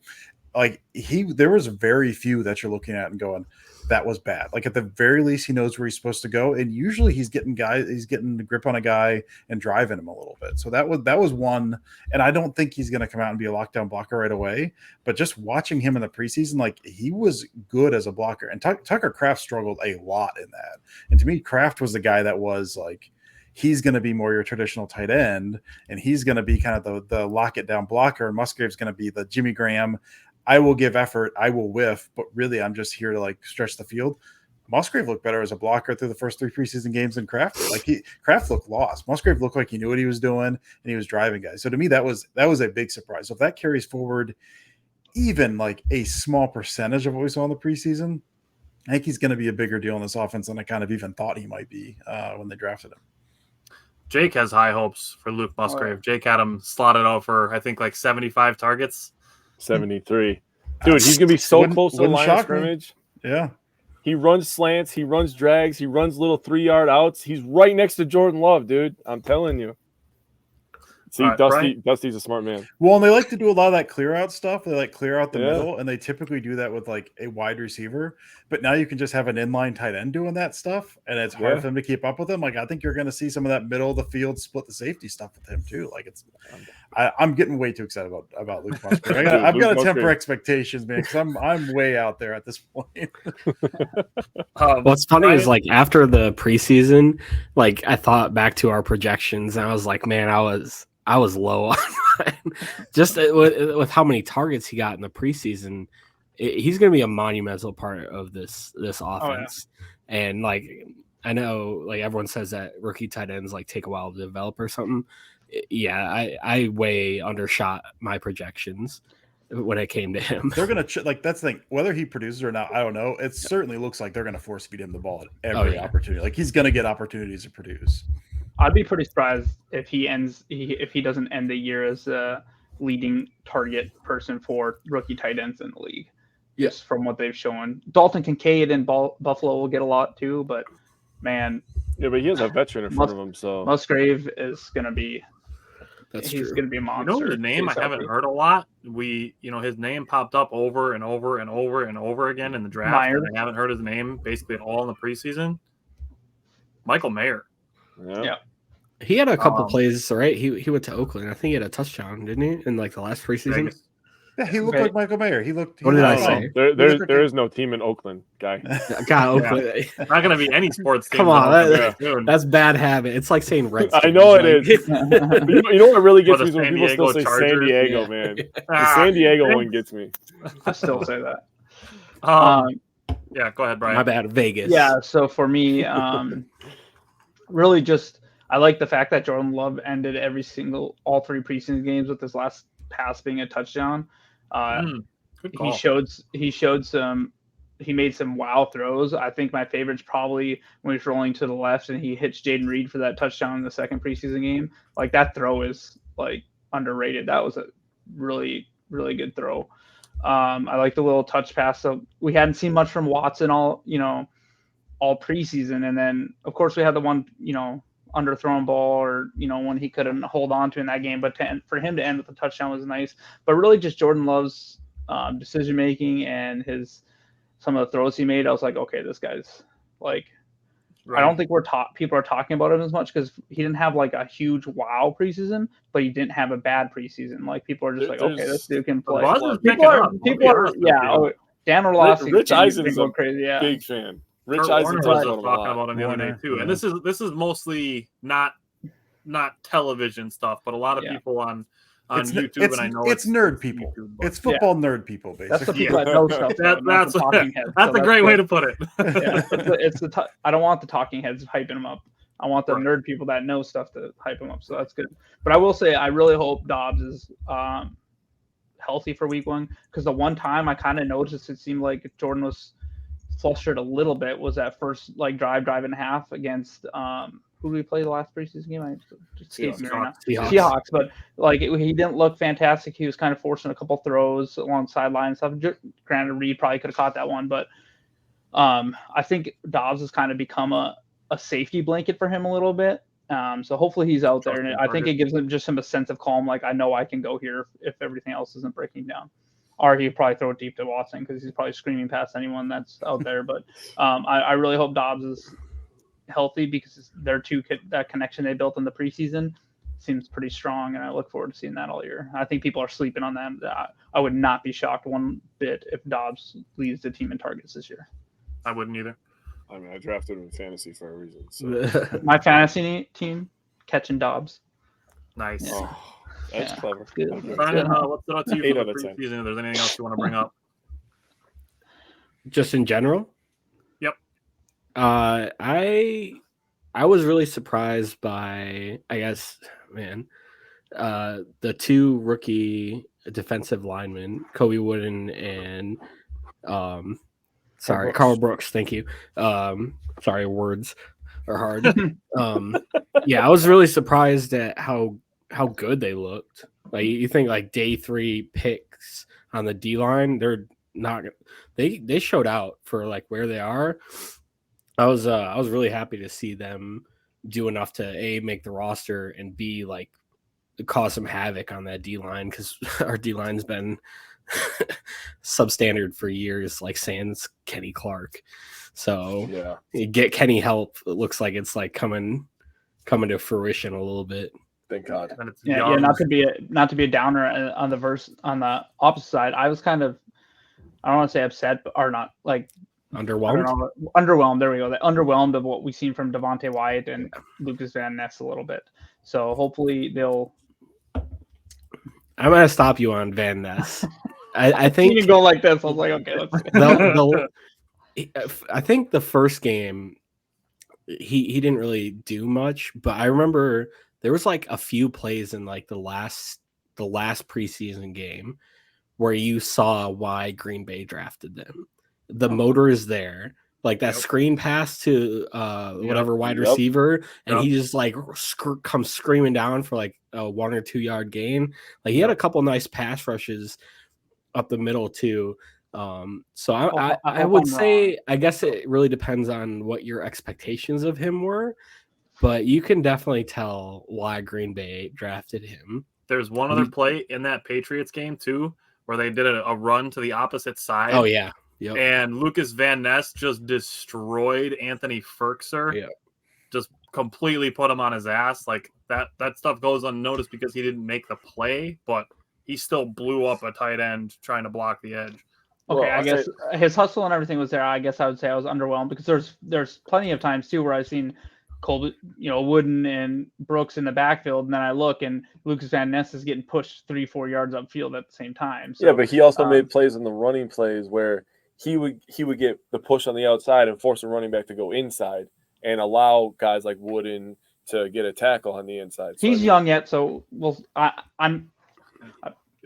S5: There was very few that you're looking at and going, that was bad. Like, at the very least, he knows where he's supposed to go. And usually he's getting the grip on a guy and driving him a little bit. So that was one. And I don't think he's going to come out and be a lockdown blocker right away. But just watching him in the preseason, like, he was good as a blocker. And Tucker Kraft struggled a lot in that. And to me, Kraft was the guy that was like, he's going to be more your traditional tight end, and he's going to be kind of the lock it down blocker. And Musgrave's going to be the Jimmy Graham. I will give effort, I will whiff, but really I'm just here to like stretch the field. Musgrave looked better as a blocker through the first 3 preseason games than Kraft did. Like Kraft looked lost. Musgrave looked like he knew what he was doing and he was driving guys. So to me, that was a big surprise. So if that carries forward even like a small percentage of what we saw in the preseason, I think he's going to be a bigger deal in this offense than I kind of even thought he might be when they drafted him.
S4: Jake has high hopes for Luke Musgrave. Jake had him slotted out for, I think, like 75 targets.
S1: 73. Dude, he's going to be so close to the line of scrimmage.
S5: Yeah.
S1: He runs slants. He runs drags. He runs little 3-yard outs. He's right next to Jordan Love, dude. I'm telling you. See, right, Dusty's a smart man.
S5: Well, and they like to do a lot of that clear out stuff. They like clear out the middle, and they typically do that with like a wide receiver. But now you can just have an inline tight end doing that stuff, and it's hard for them to keep up with him. Like I think you're going to see some of that middle of the field split the safety stuff with him too. Like I'm getting way too excited about Luke Musgrave. I've got to temper expectations, man, because I'm way out there at this point.
S2: What's funny is like after the preseason, like I thought back to our projections, and I was like, man, I was low on just with how many targets he got in the preseason. He's going to be a monumental part of this offense. And like, I know like everyone says that rookie tight ends like take a while to develop or something. Yeah. I way undershot my projections when it came to him.
S5: They're going to like, that's the thing, whether he produces or not, I don't know. It certainly looks like they're going to force feed him the ball at every opportunity. Like he's going to get opportunities to produce.
S3: I'd be pretty surprised if he doesn't end the year as a leading target person for rookie tight ends in the league. Yes, from what they've shown. Dalton Kincaid and Buffalo will get a lot too, but man,
S1: but he has a veteran in front of him. So
S3: Musgrave is going to be. He's going to be a monster.
S4: You know his name I haven't heard a lot. His name popped up over and over and over and over again in the draft.
S3: Myers.
S4: And I haven't heard his name basically at all in the preseason. Michael Mayer.
S1: Yeah.
S2: He had a couple plays, right? He went to Oakland. I think he had a touchdown, didn't he? In like the last preseason.
S4: Vegas.
S5: Yeah, he looked like Michael Mayer. What
S2: did I say?
S1: There is no team in Oakland, guy.
S2: God, Oakland.
S4: Not going to be any sports team.
S2: Come on, that's bad habit. It's like saying Reds.
S1: I know it is. You know what really gets me is when people still say San Diego, man. The San Diego one gets me.
S3: I still say that.
S4: Yeah, go ahead, Brian.
S2: My bad, Vegas.
S3: Yeah, so for me, really just I like the fact that Jordan Love ended all 3 preseason games with his last pass being a touchdown. He made some wow throws. I think my favorite's probably when he's rolling to the left and he hits Jaden Reed for that touchdown in the second preseason game. Like that throw is like underrated. That was a really, really good throw. I like the little touch pass. So we hadn't seen much from Watson all preseason. And then of course we had the one, underthrown ball or, when he couldn't hold on to in that game, but for him to end with a touchdown was nice. But really just Jordan Love's decision-making and some of the throws he made, I was like, okay, this guy's like, right. I don't think people are talking about him as much because he didn't have like a huge wow preseason, but he didn't have a bad preseason. Like people are just like, okay, this dude can play. Dan Orlovsky,
S1: Rich Eisen's
S3: going crazy. Yeah,
S1: big fan.
S4: Rich Eisen was talking about him the other day too, and this is mostly not television stuff, but a lot of people on YouTube, and I know
S5: it's nerd people. YouTube, it's football nerd people, basically.
S3: That's the people that know stuff.
S4: That's the talking heads. That's a great way to put it.
S3: I don't want the talking heads hyping them up. I want the nerd people that know stuff to hype them up. So that's good. But I will say, I really hope Dobbs is healthy for week 1 because the one time I kind of noticed it seemed like Jordan was flustered a little bit was that first like drive and a half against who did we play the last preseason game? I just escaped me right now. Seahawks, but like he didn't look fantastic. He was kind of forcing a couple throws along the sideline and stuff. Granted, Reed probably could have caught that one, but I think Dobbs has kind of become a safety blanket for him a little bit. So hopefully he's out there, and I think it gives him a sense of calm. Like I know I can go here if everything else isn't breaking down. Or he'd probably throw it deep to Watson because he's probably screaming past anyone that's out there. But I really hope Dobbs is healthy because that connection they built in the preseason seems pretty strong, and I look forward to seeing that all year. I think people are sleeping on that. I would not be shocked one bit if Dobbs leads the team in targets this year.
S4: I wouldn't either.
S1: I mean, I drafted him in fantasy for a reason. So.
S3: My fantasy team, catching Dobbs.
S4: Nice.
S1: Oh. That's clever.
S4: Brian, what's up to you for the preseason? If there's anything else you want to bring up?
S2: Just in general?
S4: Yep.
S2: I was really surprised by, I guess, the two rookie defensive linemen, Kobe Wooden and Carl Brooks. Thank you. Sorry, words are hard. Yeah, I was really surprised at how good they looked. Like, you think like day 3 picks on the D line, they're not. They showed out for like where they are. I was really happy to see them do enough to A, make the roster, and B, like, cause some havoc on that D line, because our D line's been substandard for years, like sans Kenny Clark. So
S1: Yeah.
S2: you get Kenny help. It looks like it's like coming to fruition a little bit.
S1: Thank God.
S4: And it's
S3: Yeah,
S4: young.
S3: not to be a downer on the opposite side. I was kind of, I don't want to say upset, but or not like
S2: Underwhelmed.
S3: Underwhelmed. There we go. Underwhelmed of what we've seen from Devontae Wyatt and Lucas Van Ness a little bit. So hopefully they'll.
S2: I'm gonna stop you on Van Ness. I think
S3: you can go like this. I was like, okay,
S2: I think the first game he didn't really do much, but I remember there was like a few plays in like the last preseason game where you saw why Green Bay drafted them. The motor is there, like that screen pass to whatever wide receiver, and he just like comes screaming down for like a 1 or 2 yard gain. Like, he had a couple nice pass rushes up the middle too. So I would say, I guess it really depends on what your expectations of him were, but you can definitely tell why Green Bay drafted him.
S4: There's one other play in that Patriots game too, where they did a run to the opposite side.
S2: Oh yeah. Yep.
S4: And Lucas Van Ness just destroyed Anthony Ferkser.
S2: Yeah.
S4: Just completely put him on his ass. Like, that stuff goes unnoticed because he didn't make the play, but he still blew up a tight end trying to block the edge.
S3: Okay, well, I guess his hustle and everything was there. I guess I would say I was underwhelmed because there's plenty of times too where I've seen Colby, Wooden and Brooks in the backfield, and then I look and Lucas Van Ness is getting pushed 3-4 yards upfield at the same time. So,
S1: yeah, but he also made plays in the running plays where he would get the push on the outside and force the running back to go inside and allow guys like Wooden to get a tackle on the inside.
S3: So, he's young yet, so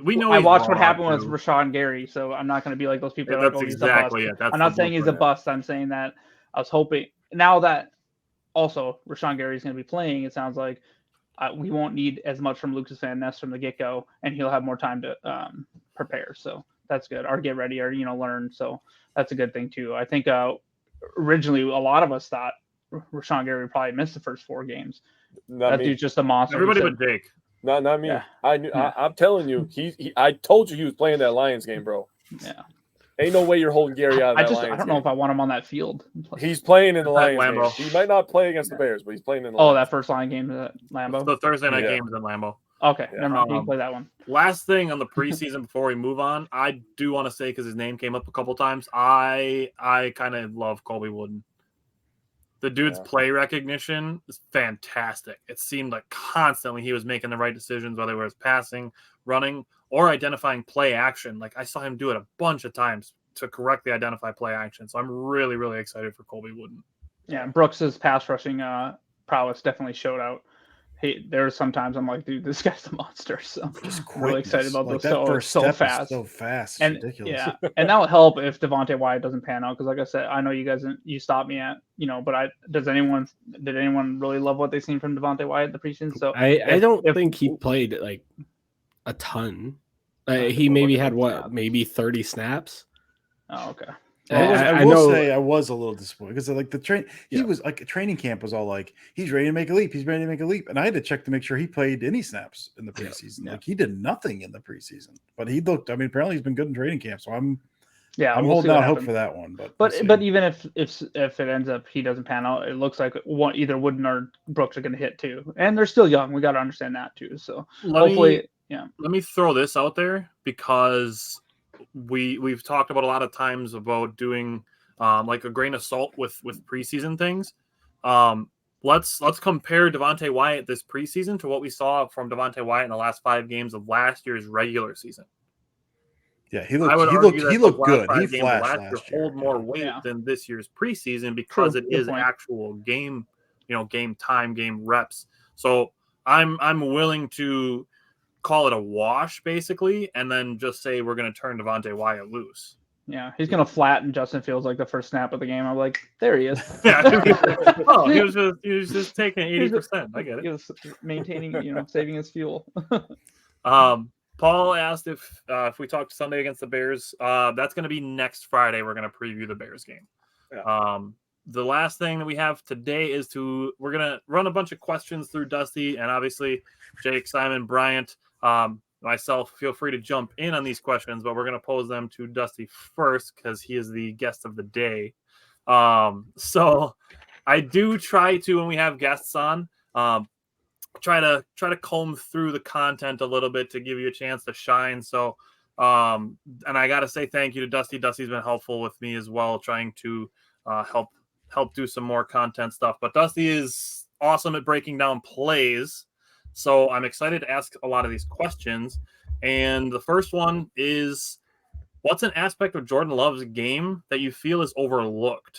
S4: we know
S3: I watched what happened with Rashawn Gary, so I'm not going to be like those people.
S4: Yeah, that's exactly it.
S3: I'm not saying he's a bust. I'm saying that I was hoping now that also Rashawn Gary is going to be playing. It sounds like we won't need as much from Lucas Van Ness from the get go, and he'll have more time to prepare. So that's good. Or get ready, or learn. So that's a good thing too. I think originally a lot of us thought Rashawn Gary would probably miss the first 4 games. That dude's just a monster.
S4: Everybody but Jake.
S1: Not me.
S3: Yeah.
S1: I knew. Yeah. I'm telling you, I told you he was playing that Lions game, bro.
S3: Yeah.
S1: Ain't no way you're holding Gary out of that Lions game.
S3: I don't know if I want him on that field.
S1: He's playing in the Lions game. He might not play against the Bears, but he's playing in the
S3: Lions. That first line game at Lambeau?
S4: The Thursday night game is in Lambeau.
S3: Okay, never mind. He can play that one.
S4: Last thing on the preseason before we move on, I do want to say, because his name came up a couple times, I kind of love Colby Wooden. The dude's play recognition is fantastic. It seemed like constantly he was making the right decisions, whether it was passing, running, or identifying play action. Like, I saw him do it a bunch of times to correctly identify play action. So I'm really, really excited for Colby Wooden.
S3: Yeah, Brooks's pass rushing prowess definitely showed out. There's sometimes I'm like, dude, this guy's a monster. So I'm really excited about
S5: like
S3: those so fast.
S5: So fast.
S3: And
S5: ridiculous.
S3: Yeah, and that would help if Devontae Wyatt doesn't pan out, because like I said, I know you stopped me at, but did anyone really love what they've seen from Devontae Wyatt in the preseason? So
S2: I don't think he played like a ton. He maybe had maybe 30 snaps.
S3: Oh, okay.
S5: I will say I was a little disappointed because like he was like, training camp was all like, he's ready to make a leap. He's ready to make a leap. And I had to check to make sure he played any snaps in the preseason. Like, he did nothing in the preseason, but he looked, apparently he's been good in training camp. So I'm holding out hope for that one.
S3: But even if it ends up he doesn't pan out, it looks like either Wooden or Brooks are going to hit too. And they're still young. We got to understand that too. So let me
S4: throw this out there, because we've talked about a lot of times about doing like a grain of salt with preseason things. Let's compare Devontae Wyatt this preseason to what we saw from Devontae Wyatt in the last 5 games of last year's regular season.
S5: Yeah, he
S4: I would
S5: looked
S4: argue that
S5: he
S4: those
S5: looked
S4: last
S5: good.
S4: 5
S5: He
S4: games
S5: flashed
S4: last year
S5: last year.
S4: hold more
S5: Yeah.
S4: weight
S3: Yeah.
S4: than this year's preseason because
S3: True.
S4: it
S3: Good
S4: is
S3: point.
S4: actual game, game time, game reps. So I'm willing to call it a wash basically, and then just say we're going to turn Devontae Wyatt loose.
S3: Yeah, he's gonna flatten Justin Fields like the first snap of the game. I'm like, there he is.
S4: Yeah. He was just taking 80%. I get
S3: He
S4: it.
S3: was maintaining, saving his fuel.
S4: Paul asked if we talked Sunday against the Bears. That's going to be next Friday. We're going to preview the Bears game.
S1: Yeah.
S4: The last thing that we have today is we're going to run a bunch of questions through Dusty, and obviously Jake, Simon, Bryant, myself, feel free to jump in on these questions, but we're going to pose them to Dusty first because he is the guest of the day. So I do try to, when we have guests on, try to comb through the content a little bit to give you a chance to shine. So, and I got to say thank you to Dusty. Dusty's been helpful with me as well, trying to help do some more content stuff. But Dusty is awesome at breaking down plays. So I'm excited to ask a lot of these questions. And the first one is, what's an aspect of Jordan Love's game that you feel is overlooked?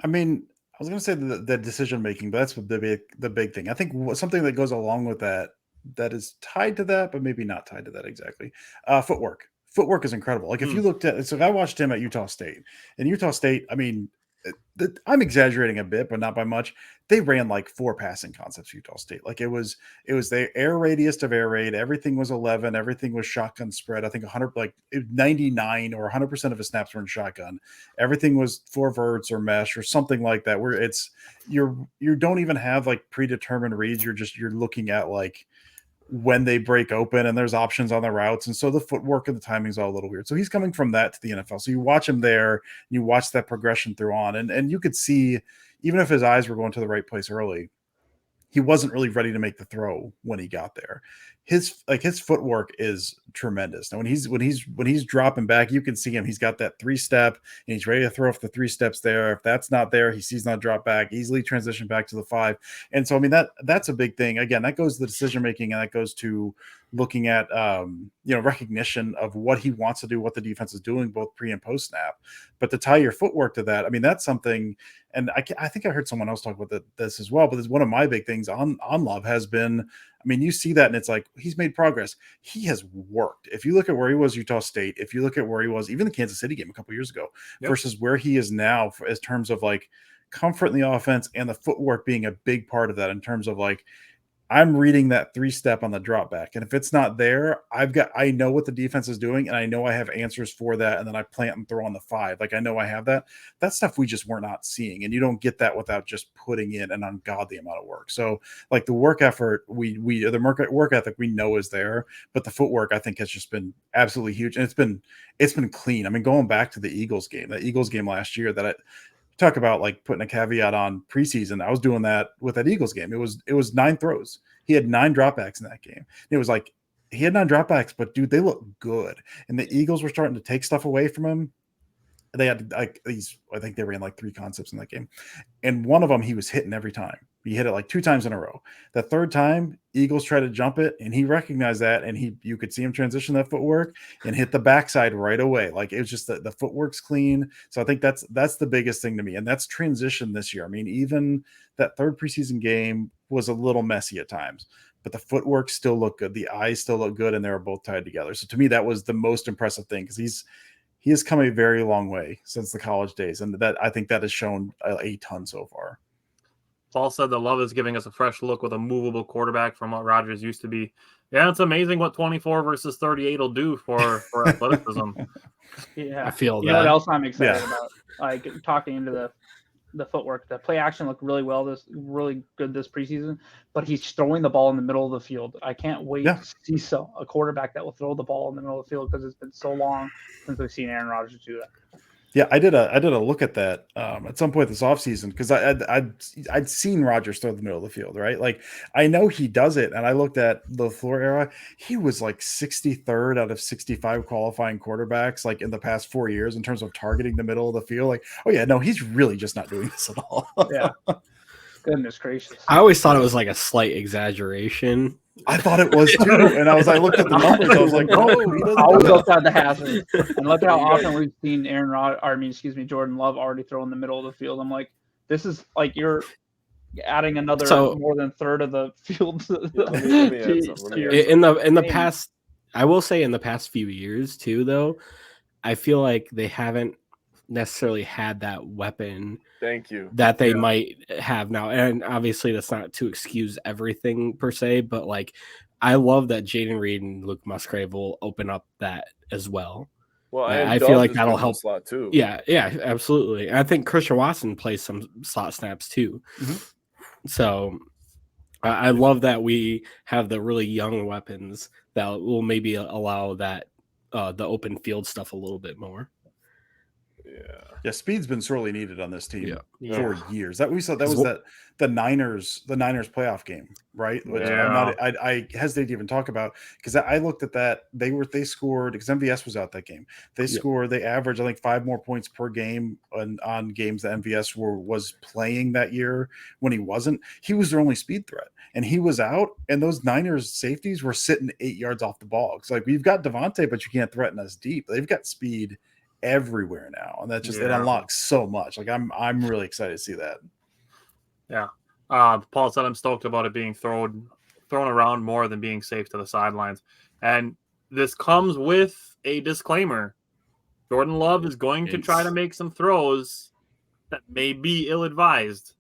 S5: I mean, I was going to say the decision making, but that's the big thing. I think something that goes along with that is tied to that, but maybe not tied to that exactly. Footwork. Footwork is incredible. Like if you looked at, so I watched him at Utah State, and Utah State, I mean, I'm exaggerating a bit, but not by much. They ran like 4 passing concepts, Utah State. Like it was the air radius of air raid. Everything was 11. Everything was shotgun spread. I think 99 or 100% of his snaps were in shotgun. Everything was 4 verts or mesh or something like that, where you don't even have like predetermined reads. You're looking at like when they break open and there's options on the routes. And so the footwork and the timing is all a little weird. So he's coming from that to the NFL. So you watch him there, you watch that progression through on, and you could see, even if his eyes were going to the right place early, he wasn't really ready to make the throw when he got there. His footwork is tremendous. Now when he's dropping back, you can see him. He's got that 3-step and he's ready to throw off the 3 steps there. If that's not there, he sees not drop back, easily transition back to the 5. And so I mean that's a big thing. Again, that goes to the decision making, and that goes to looking at recognition of what he wants to do, what the defense is doing both pre and post snap. But to tie your footwork to that, I mean that's something. And I think I heard someone else talk about this as well, but it's one of my big things on Love has been, I mean, you see that and it's like, he's made progress. He has worked. If you look at where he was Utah State, if you look at where he was, even the Kansas City game a couple years ago versus where he is now in terms of like comfort in the offense and the footwork being a big part of that in terms of like, I'm reading that 3-step on the drop back. And if it's not there, I know what the defense is doing and I know I have answers for that. And then I plant and throw on the 5. Like I know I have that. That stuff we just were not seeing. And you don't get that without just putting in an ungodly amount of work. So like the work effort, the work ethic we know is there, but the footwork I think has just been absolutely huge. And it's been clean. I mean, going back to the Eagles game last year talk about like putting a caveat on preseason. I was doing that with that Eagles game. It was 9 throws. He had 9 dropbacks in that game. It was like he had 9 dropbacks, but dude, they look good. And the Eagles were starting to take stuff away from him. They had like these, I think they ran like 3 concepts in that game. And one of them he was hitting every time. He hit it like 2 times in a row. The third time, Eagles tried to jump it, and he recognized that, and you could see him transition that footwork and hit the backside right away. Like it was just the footwork's clean. So I think that's the biggest thing to me, and that's transition this year. I mean, even that 3rd preseason game was a little messy at times, but the footwork still looked good. The eyes still look good, and they were both tied together. So to me, that was the most impressive thing because he has come a very long way since the college days, and that I think that has shown a ton so far.
S4: Paul said that Love is giving us a fresh look with a movable quarterback from what Rodgers used to be. Yeah, it's amazing what 24 versus 38 will do for athleticism.
S3: Yeah,
S2: I feel
S3: you
S2: that.
S3: know what else I'm excited about? Like talking into the footwork, the play action looked really good this preseason, but he's throwing the ball in the middle of the field. I can't wait to see a quarterback that will throw the ball in the middle of the field because it's been so long since we've seen Aaron Rodgers do that.
S5: Yeah, I did a look at that at some point this offseason because I'd seen Rodgers throw the middle of the field, right? Like I know he does it, and I looked at the floor era. He was like 63rd out of 65 qualifying quarterbacks like in the past 4 years in terms of targeting the middle of the field. Like, oh yeah, no, he's really just not doing this at all.
S3: Yeah, goodness gracious.
S2: I always thought it was like a slight exaggeration
S5: I thought it was too, and I looked at the numbers. I was like, no, he doesn't.
S3: Always
S5: do that.
S3: outside the hazard. And look how
S1: You guys-
S3: often we've seen Jordan Love already throw in the middle of the field. I'm like, this is like you're adding another more than third of the field.
S1: Let me add something.
S2: In the past, I will say in the past few years too, though, I feel like they haven't necessarily had that weapon.
S1: Thank you.
S2: That they might have now, and obviously that's not to excuse everything per se, but like I love that Jaden Reed and Luke Musgrave will open up that as well.
S1: Well,
S2: I feel like that'll help
S1: slot too.
S2: Yeah, absolutely. I think Christian Watson plays some slot snaps too.
S5: Mm-hmm.
S2: So I love that we have the really young weapons that will maybe allow that the open field stuff a little bit more.
S5: Yeah, speed's been sorely needed on this team
S2: for
S5: years. That we saw that was the Niners playoff game, right? Which I hesitate to even talk about because I looked at that. They scored because MVS was out that game. They averaged I think 5 more points per game on games that MVS was playing that year when he wasn't. He was their only speed threat, and he was out. And those Niners safeties were sitting 8 yards off the ball. It's like we've got Devontae, but you can't threaten us deep. They've got speed everywhere now, and that just it unlocks so much. Like I'm really excited to see that.
S4: Yeah. Paul said I'm stoked about it being thrown around more than being safe to the sidelines. And this comes with a disclaimer. Jordan Love is going to try to make some throws that may be ill-advised.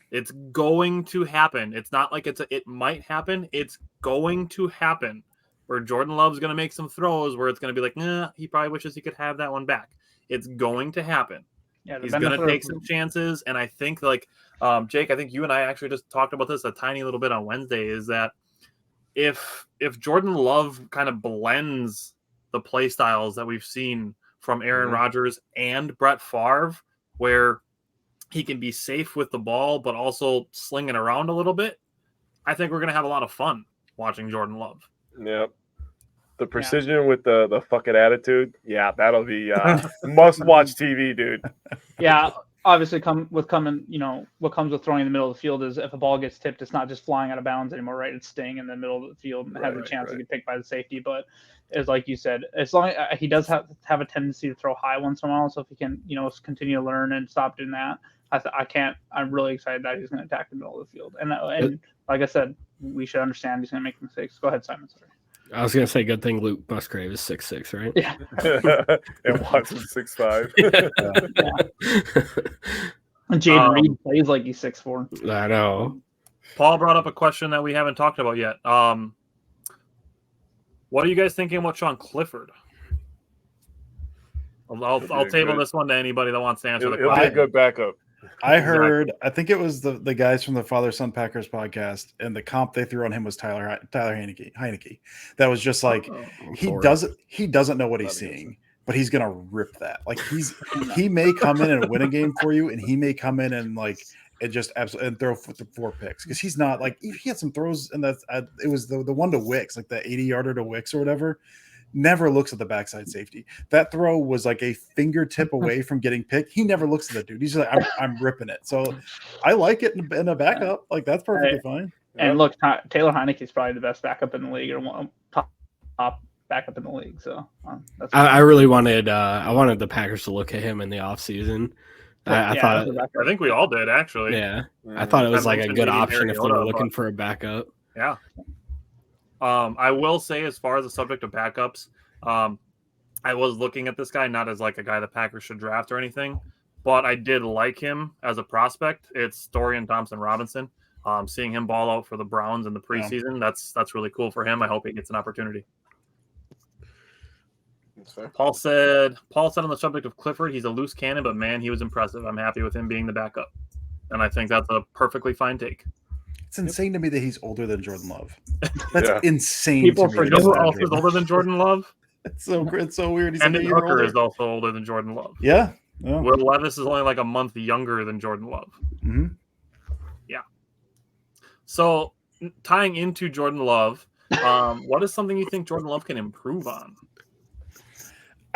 S4: It's going to happen. It's not like it might happen. It's going to happen. Where Jordan Love's going to make some throws where it's going to be like, nah, he probably wishes he could have that one back. It's going to happen. Yeah, he's going to take some chances. And I think, like, Jake, I think you and I actually just talked about this a tiny little bit on Wednesday, is that if Jordan Love kind of blends the play styles that we've seen from Aaron Rodgers and Brett Favre, where he can be safe with the ball but also sling it around a little bit, I think we're going to have a lot of fun watching Jordan Love.
S1: Yep. The precision with the fucking attitude. Yeah, that'll be must watch TV, dude.
S3: Yeah, obviously what comes with throwing in the middle of the field is if a ball gets tipped, it's not just flying out of bounds anymore, right? It's staying in the middle of the field and has a chance to get picked by the safety. But as like you said, as long as he does have a tendency to throw high once in a while, so if he can, continue to learn and stop doing that, I'm really excited that he's going to attack the middle of the field. And like I said, we should understand he's going to make mistakes. Go ahead, Simon. Sorry.
S2: I was going to say, good thing Luke Musgrave is 6'6", right?
S3: Yeah.
S1: And Watson's 6'5".
S3: And Jaden Reed plays like he's 6'4".
S2: I know.
S4: Paul brought up a question that we haven't talked about yet. What are you guys thinking about Sean Clifford? I'll table this one to anybody that wants to answer the question.
S1: He'll be a good backup.
S5: I heard, I think it was the guys from the Father Son Packers podcast, and the comp they threw on him was Tyler Heineke. That was just like he doesn't know what he's seeing, but he's gonna rip that. Like he may come in and win a game for you, and he may come in and like it just absolutely and throw 4 picks because he's not like he had some throws and that's it was the one to Wicks, like the 80-yarder to Wicks or whatever. Never looks at the backside safety. That throw was like a fingertip away from getting picked. He never looks at that dude. He's like, I'm ripping it. So I like it in a backup. Like that's perfectly fine.
S3: And look, Taylor Heineke is probably the best backup in the league, or top backup in the league. So that's.
S2: I really wanted the Packers to look at him in the offseason. I
S4: think we all did actually.
S2: Yeah, I thought it was like a good option if they were looking for a backup.
S4: Yeah. I will say, as far as the subject of backups, I was looking at this guy not as like a guy the Packers should draft or anything, but I did like him as a prospect. It's Dorian Thompson-Robinson. Seeing him ball out for the Browns in the preseason, that's really cool for him. I hope he gets an opportunity. Paul said on the subject of Clifford, he's a loose cannon, but man, he was impressive. I'm happy with him being the backup, and I think that's a perfectly fine take.
S5: It's insane to me that he's older than Jordan Love. That's insane.
S3: People forget
S4: who else is older than Jordan Love.
S5: It's so weird. He's
S4: and Hooker is also older than Jordan Love.
S5: Yeah.
S4: Will Levis is only like a month younger than Jordan Love.
S5: Mm-hmm.
S4: Yeah. So tying into Jordan Love, what is something you think Jordan Love can improve on?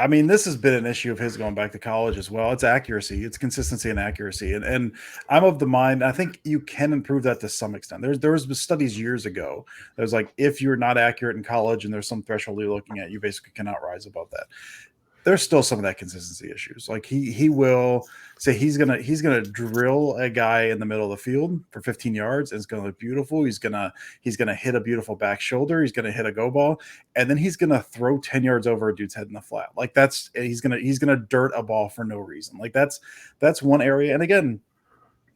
S5: I mean, this has been an issue of his going back to college as well. It's accuracy, it's consistency and accuracy. And I'm of the mind, I think you can improve that to some extent. There was studies years ago that was like, if you're not accurate in college and there's some threshold you're looking at, you basically cannot rise above that. There's still some of that consistency issues. Like he will say he's gonna drill a guy in the middle of the field for 15 yards, and it's gonna look beautiful. He's gonna hit a beautiful back shoulder. He's gonna hit a go ball, and then he's gonna throw 10 yards over a dude's head in the flat. Like he's gonna dirt a ball for no reason. Like that's one area. And again,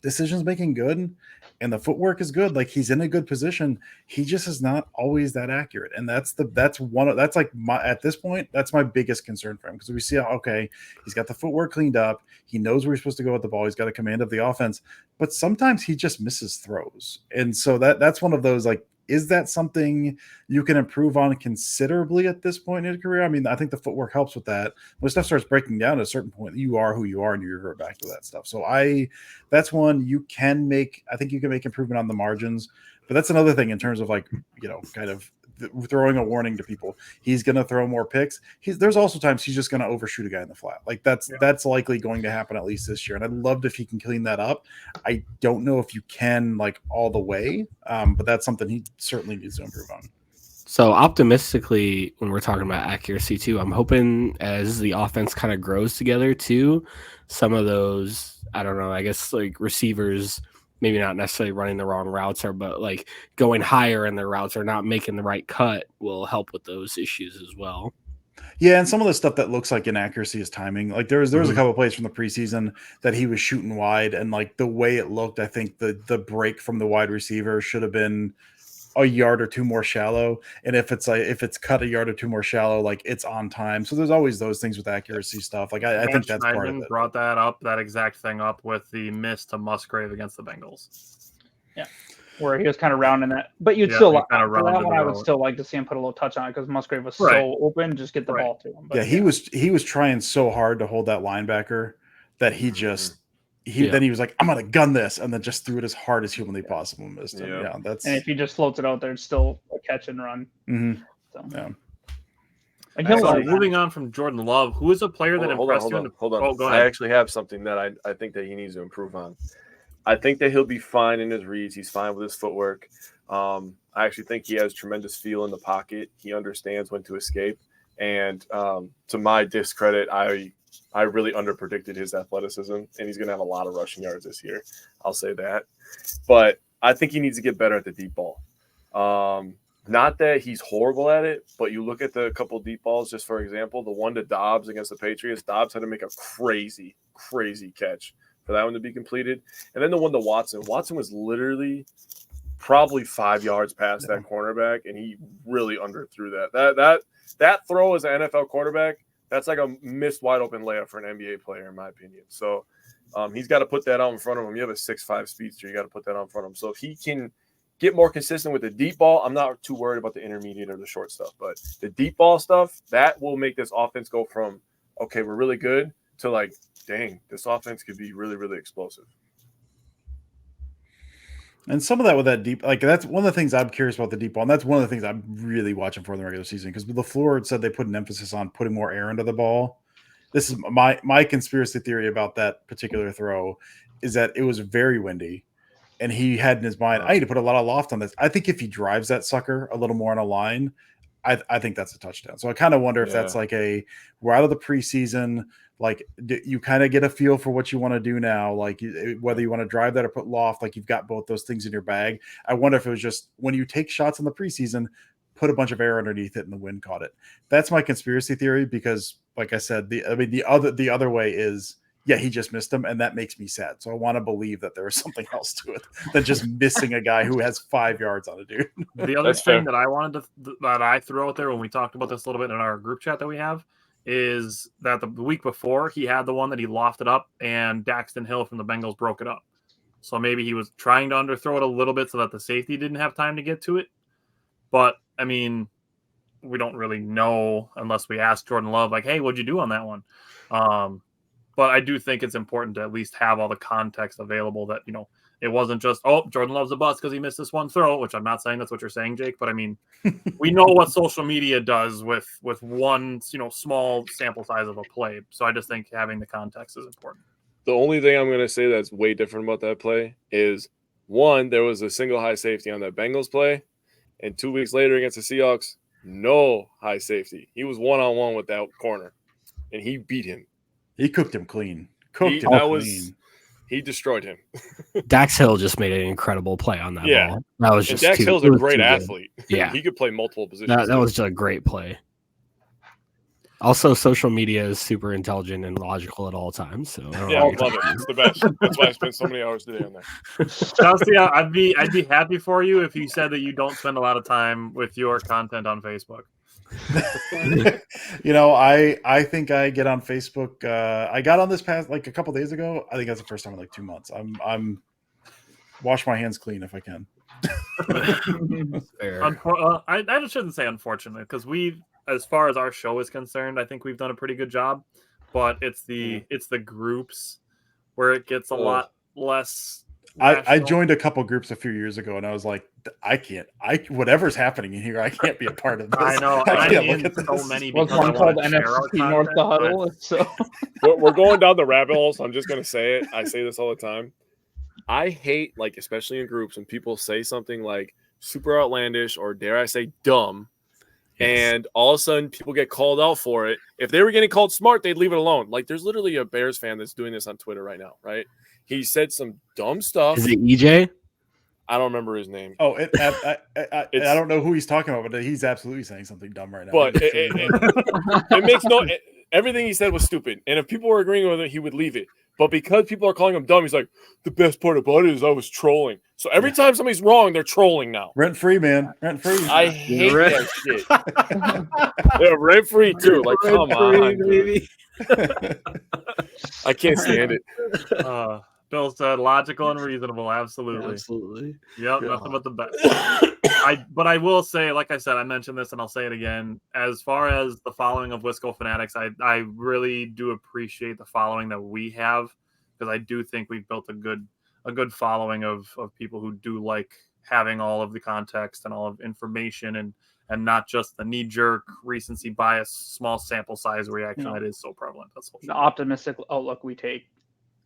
S5: decisions making good, and the footwork is good. Like he's in a good position. He just is not always that accurate, and that's like at this point that's my biggest concern for him, because we see okay, he's got the footwork cleaned up. He knows where he's supposed to go with the ball. He's got a command of the offense, but sometimes he just misses throws, and so that's one of those like. Is that something you can improve on considerably at this point in your career? I mean, I think the footwork helps with that. When stuff starts breaking down at a certain point, you are who you are and you revert back to that stuff. So that's one you can make. I think you can make improvement on the margins, but that's another thing in terms of like, kind of throwing a warning to people. He's going to throw more picks. There's also times he's just going to overshoot a guy in the flat. Like that's likely going to happen at least this year. And I'd love if he can clean that up. I don't know if you can like all the way, but that's something he certainly needs to improve on.
S2: So optimistically, when we're talking about accuracy too, I'm hoping as the offense kind of grows together too, some of those, I don't know, I guess like receivers, maybe not necessarily running the wrong routes, but like going higher in their routes or not making the right cut will help with those issues as well.
S5: Yeah, and some of the stuff that looks like inaccuracy is timing. Like there was a couple of plays from the preseason that he was shooting wide, and like the way it looked, I think the break from the wide receiver should have been a yard or two more shallow. And if it's cut a yard or two more shallow, like it's on time. So there's always those things with accuracy stuff. Like I think that's part of it.
S4: Brought that exact thing up with the miss to Musgrave against the Bengals.
S3: Yeah, where he was kind of rounding that, but you'd still for that one, I would still like to see him put a little touch on it because Musgrave was so open, just get the ball to him. But,
S5: he was trying so hard to hold that linebacker that he just. Then he was like, I'm gonna gun this, and then just threw it as hard as humanly possible, missed him. Yeah, that's.
S3: And if he just floats it out there, it's still a catch and run.
S5: Mm-hmm.
S3: So,
S5: yeah.
S4: So moving on from Jordan Love, who is a player that impressed you?
S1: Hold on.
S4: Oh, go ahead.
S1: I actually have something that I think that he needs to improve on. I think that he'll be fine in his reads. He's fine with his footwork. I actually think he has tremendous feel in the pocket. He understands when to escape. And to my discredit, I really underpredicted his athleticism, and he's going to have a lot of rushing yards this year. I'll say that. But I think he needs to get better at the deep ball. Not that he's horrible at it, but you look at the couple deep balls, just for example, the one to Dobbs against the Patriots. Dobbs had to make a crazy, crazy catch for that one to be completed. And then the one to Watson. Watson was literally probably 5 yards past that cornerback, and he really underthrew that. That throw as an NFL quarterback, that's like a missed wide open layup for an NBA player, in my opinion. So he's got to put that out in front of him. You have a 6'5" speedster. You got to put that out in front of him. So if he can get more consistent with the deep ball, I'm not too worried about the intermediate or the short stuff. But the deep ball stuff, that will make this offense go from, okay, we're really good, to like, dang, this offense could be really, really explosive.
S5: And some of that with that deep, like that's one of the things I'm curious about the deep ball. And that's one of the things I'm really watching for in the regular season, because LaFleur said they put an emphasis on putting more air into the ball. This is my conspiracy theory about that particular throw, is that it was very windy, and he had in his mind, I need to put a lot of loft on this. I think if he drives that sucker a little more on a line, I think that's a touchdown. So I kind of wonder if that's like we're out of the preseason. Like you kind of get a feel for what you want to do now, like whether you want to drive that or put loft, like you've got both those things in your bag. I wonder if it was just when you take shots in the preseason, put a bunch of air underneath it and the wind caught it. That's my conspiracy theory, because like I said, the other way is, he just missed him, and that makes me sad. So I want to believe that there was something else to it than just missing a guy who has 5 yards on a dude.
S4: The other thing that I threw out there when we talked about this a little bit in our group chat that we have is that the week before he had the one that he lofted up, and Daxton Hill from the Bengals broke it up. So maybe he was trying to underthrow it a little bit so that the safety didn't have time to get to it. But I mean, we don't really know unless we ask Jordan Love, like, hey, what'd you do on that one? But I do think it's important to at least have all the context available that, It wasn't just, oh, Jordan loves the bus because he missed this one throw, which I'm not saying that's what you're saying, Jake, but I mean, we know what social media does with one, small sample size of a play. So I just think having the context is important.
S1: The only thing I'm going to say that's way different about that play is, one, there was a single high safety on that Bengals play, and 2 weeks later against the Seahawks, no high safety. He was one-on-one with that corner, and he beat him.
S5: He cooked him clean. He
S1: destroyed him.
S2: Dax Hill just made an incredible play on that ball. That was just
S1: Dax Hill's a great athlete.
S2: Yeah.
S1: He could play multiple positions.
S2: That was just a great play. Also, social media is super intelligent and logical at all times. So
S1: yeah, I love it. It's the best. That's why I spent so many hours today on there.
S4: Chelsea, I'd be happy for you if you said that you don't spend a lot of time with your content on Facebook.
S5: I think I get on Facebook. I got on this past like a couple days ago. I think that's the first time in like 2 months. I'm wash my hands clean if I can.
S4: I just shouldn't say unfortunately, because as far as our show is concerned, I think we've done a pretty good job. But it's the groups where it gets a lot less.
S5: I joined a couple groups a few years ago, and I was like, whatever's happening in here, I can't be a part of this.
S4: I know.
S5: I can't look
S4: at so many.
S3: What's one called NFC North the Huddle? So
S1: we're going down the rabbit hole, so I'm just gonna say it. I say this all the time. I hate, like, especially in groups, when people say something like super outlandish or, dare I say, dumb, and all of a sudden people get called out for it. If they were getting called smart, they'd leave it alone. Like, there's literally a Bears fan that's doing this on Twitter right now, right? He said some dumb stuff.
S2: Is it EJ?
S1: I don't remember his name.
S5: Oh, I don't know who he's talking about, but he's absolutely saying something dumb right now.
S1: But it makes everything he said was stupid. And if people were agreeing with it, he would leave it. But because people are calling him dumb, he's like, the best part about it is I was trolling. So every time somebody's wrong, they're trolling now.
S5: Rent free, man. Rent free.
S1: I hate that shit. Yeah, rent free too. Like, come on, baby. I can't stand it.
S4: Bill said logical and reasonable. Absolutely. Yep,
S1: Yeah.
S4: nothing but the best. But I will say, like I said, I mentioned this and I'll say it again. As far as the following of Wisco Fanatics, I really do appreciate the following that we have, because I do think we've built a good following of people who do like having all of the context and all of information and not just the knee-jerk recency bias, small sample size reaction that is so prevalent. That's
S3: the optimistic outlook we take.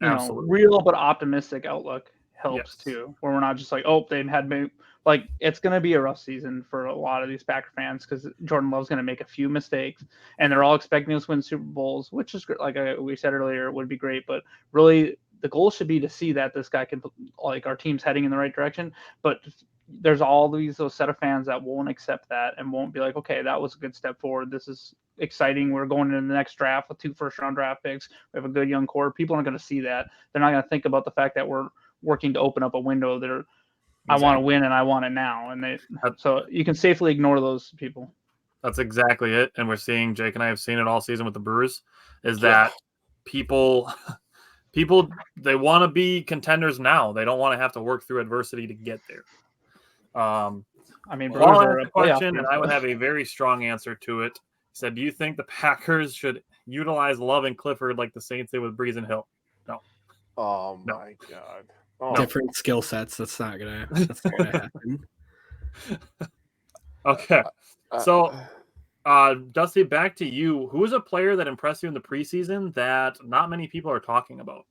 S4: Absolutely.
S3: Real but optimistic outlook helps too, where we're not just like, oh, they had me. Like, it's going to be a rough season for a lot of these Packer fans because Jordan Love's going to make a few mistakes, and they're all expecting us to win Super Bowls, which is, like we said earlier, it would be great. But really, the goal should be to see that this guy can, like, our team's heading in the right direction. But there's all those set of fans that won't accept that and won't be like, okay, that was a good step forward. This is exciting. We're going into the next draft with 2 first-round draft picks. We have a good young core. People aren't going to see that. They're not going to think about the fact that we're working to open up a window that I want to win and I want it now. And so you can safely ignore those people.
S4: That's exactly it. And we're seeing, Jake and I have seen it all season with the Brewers, is that people, they want to be contenders now. They don't want to have to work through adversity to get there.
S3: I mean,
S4: question, and I would have a very strong answer to it. He said, do you think the Packers should utilize Love and Clifford like the Saints did with Breeze and Hill? No.
S1: Oh, my God. Oh.
S2: Different skill sets. That's not gonna happen.
S4: Okay. So, Dusty, back to you. Who is a player that impressed you in the preseason that not many people are talking about?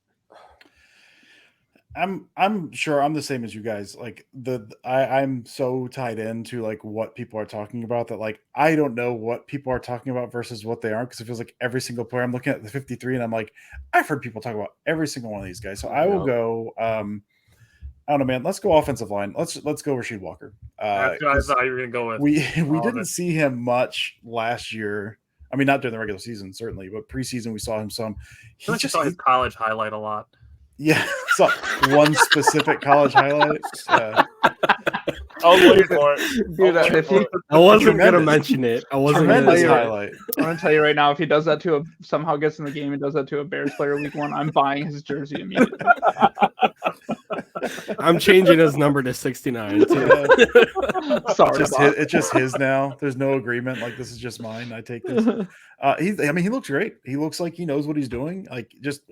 S5: I'm sure I'm the same as you guys. Like I'm so tied into like what people are talking about that like I don't know what people are talking about versus what they aren't, because it feels like every single player, I'm looking at the 53 and I'm like, I've heard people talk about every single one of these guys. So I will go I don't know, man. Let's go offensive line. Let's go Rasheed Walker.
S4: I thought you were gonna go with
S5: we didn't see him much last year. I mean, not during the regular season certainly, but preseason we saw him some.
S4: He just saw his college highlight a lot.
S5: Yeah, so one specific college highlight.
S1: I was waiting for it.
S3: Dude,
S2: I wasn't going to mention it. I wasn't going to
S5: highlight.
S3: I'm going to tell you right now, if he does that somehow gets in the game and does that to a Bears player week 1, I'm buying his jersey immediately.
S2: I'm changing his number to 69 too.
S3: Sorry,
S5: it's just his now. There's no agreement. Like, this is just mine. I take this. He looks great. He looks like he knows what he's doing. Like, just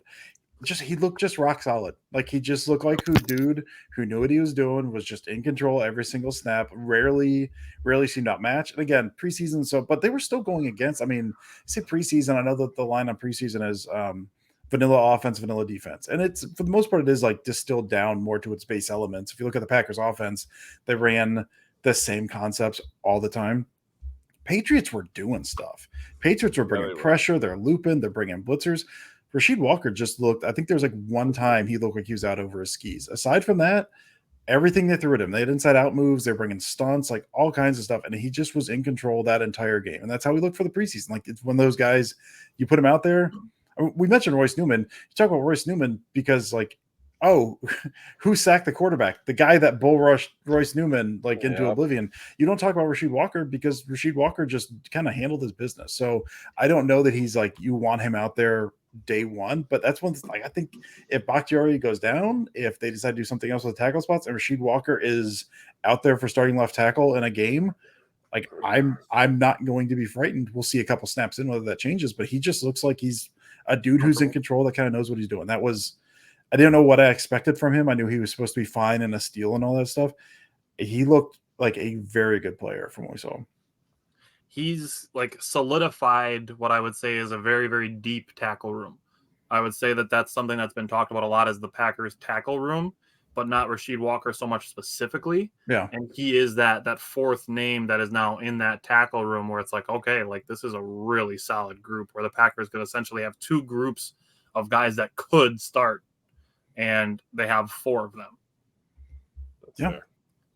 S5: he looked just rock solid. Like he just looked like dude who knew what he was doing, was just in control every single snap. Rarely seemed outmatched. And again, preseason, but they were still going against. I mean, say preseason. I know that the line on preseason is vanilla offense, vanilla defense, and it's for the most part it is like distilled down more to its base elements. If you look at the Packers offense, they ran the same concepts all the time. Patriots were doing stuff. Patriots were bringing pressure. They're looping. They're bringing blitzers. Rasheed Walker just looked, I think there was like one time he looked like he was out over his skis. Aside from that, everything they threw at him, they had inside out moves, they're bringing stunts, like all kinds of stuff. And he just was in control that entire game. And that's how we look for the preseason. Like it's one of those guys, you put him out there. We mentioned Royce Newman. You talk about Royce Newman because like, oh, who sacked the quarterback? The guy that bull rushed Royce Newman like into oblivion. You don't talk about Rasheed Walker because Rasheed Walker just kind of handled his business. So I don't know that he's like, you want him out there day one, but that's one like I think if Bakhtiari goes down, if they decide to do something else with the tackle spots, and Rasheed Walker is out there for starting left tackle in a game, like I'm not going to be frightened. We'll see a couple snaps in whether that changes, but he just looks like he's a dude who's in control that kind of knows what he's doing. I didn't know what I expected from him. I knew he was supposed to be fine in a steal and all that stuff. He looked like a very good player from what we saw him.
S4: He's like solidified what I would say is a very, very deep tackle room. I would say that that's something that's been talked about a lot as the Packers tackle room, but not Rasheed Walker so much specifically.
S5: Yeah.
S4: And he is that fourth name that is now in that tackle room where it's like, okay, like this is a really solid group where the Packers could essentially have two groups of guys that could start, and they have four of them.
S1: That's fair.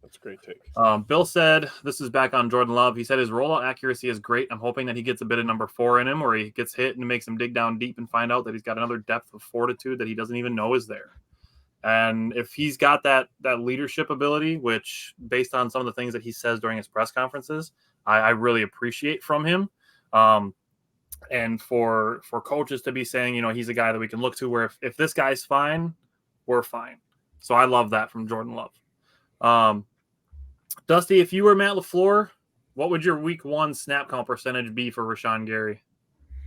S1: That's a great take.
S4: Bill said, this is back on Jordan Love. He said his rollout accuracy is great. I'm hoping that he gets a bit of number 4 in him where he gets hit and makes him dig down deep and find out that he's got another depth of fortitude that he doesn't even know is there. And if he's got that leadership ability, which based on some of the things that he says during his press conferences, I really appreciate from him. And for coaches to be saying, he's a guy that we can look to where if this guy's fine, we're fine. So I love that from Jordan Love. Dusty, if you were Matt LaFleur, what would your week 1 snap count percentage be for Rashawn Gary?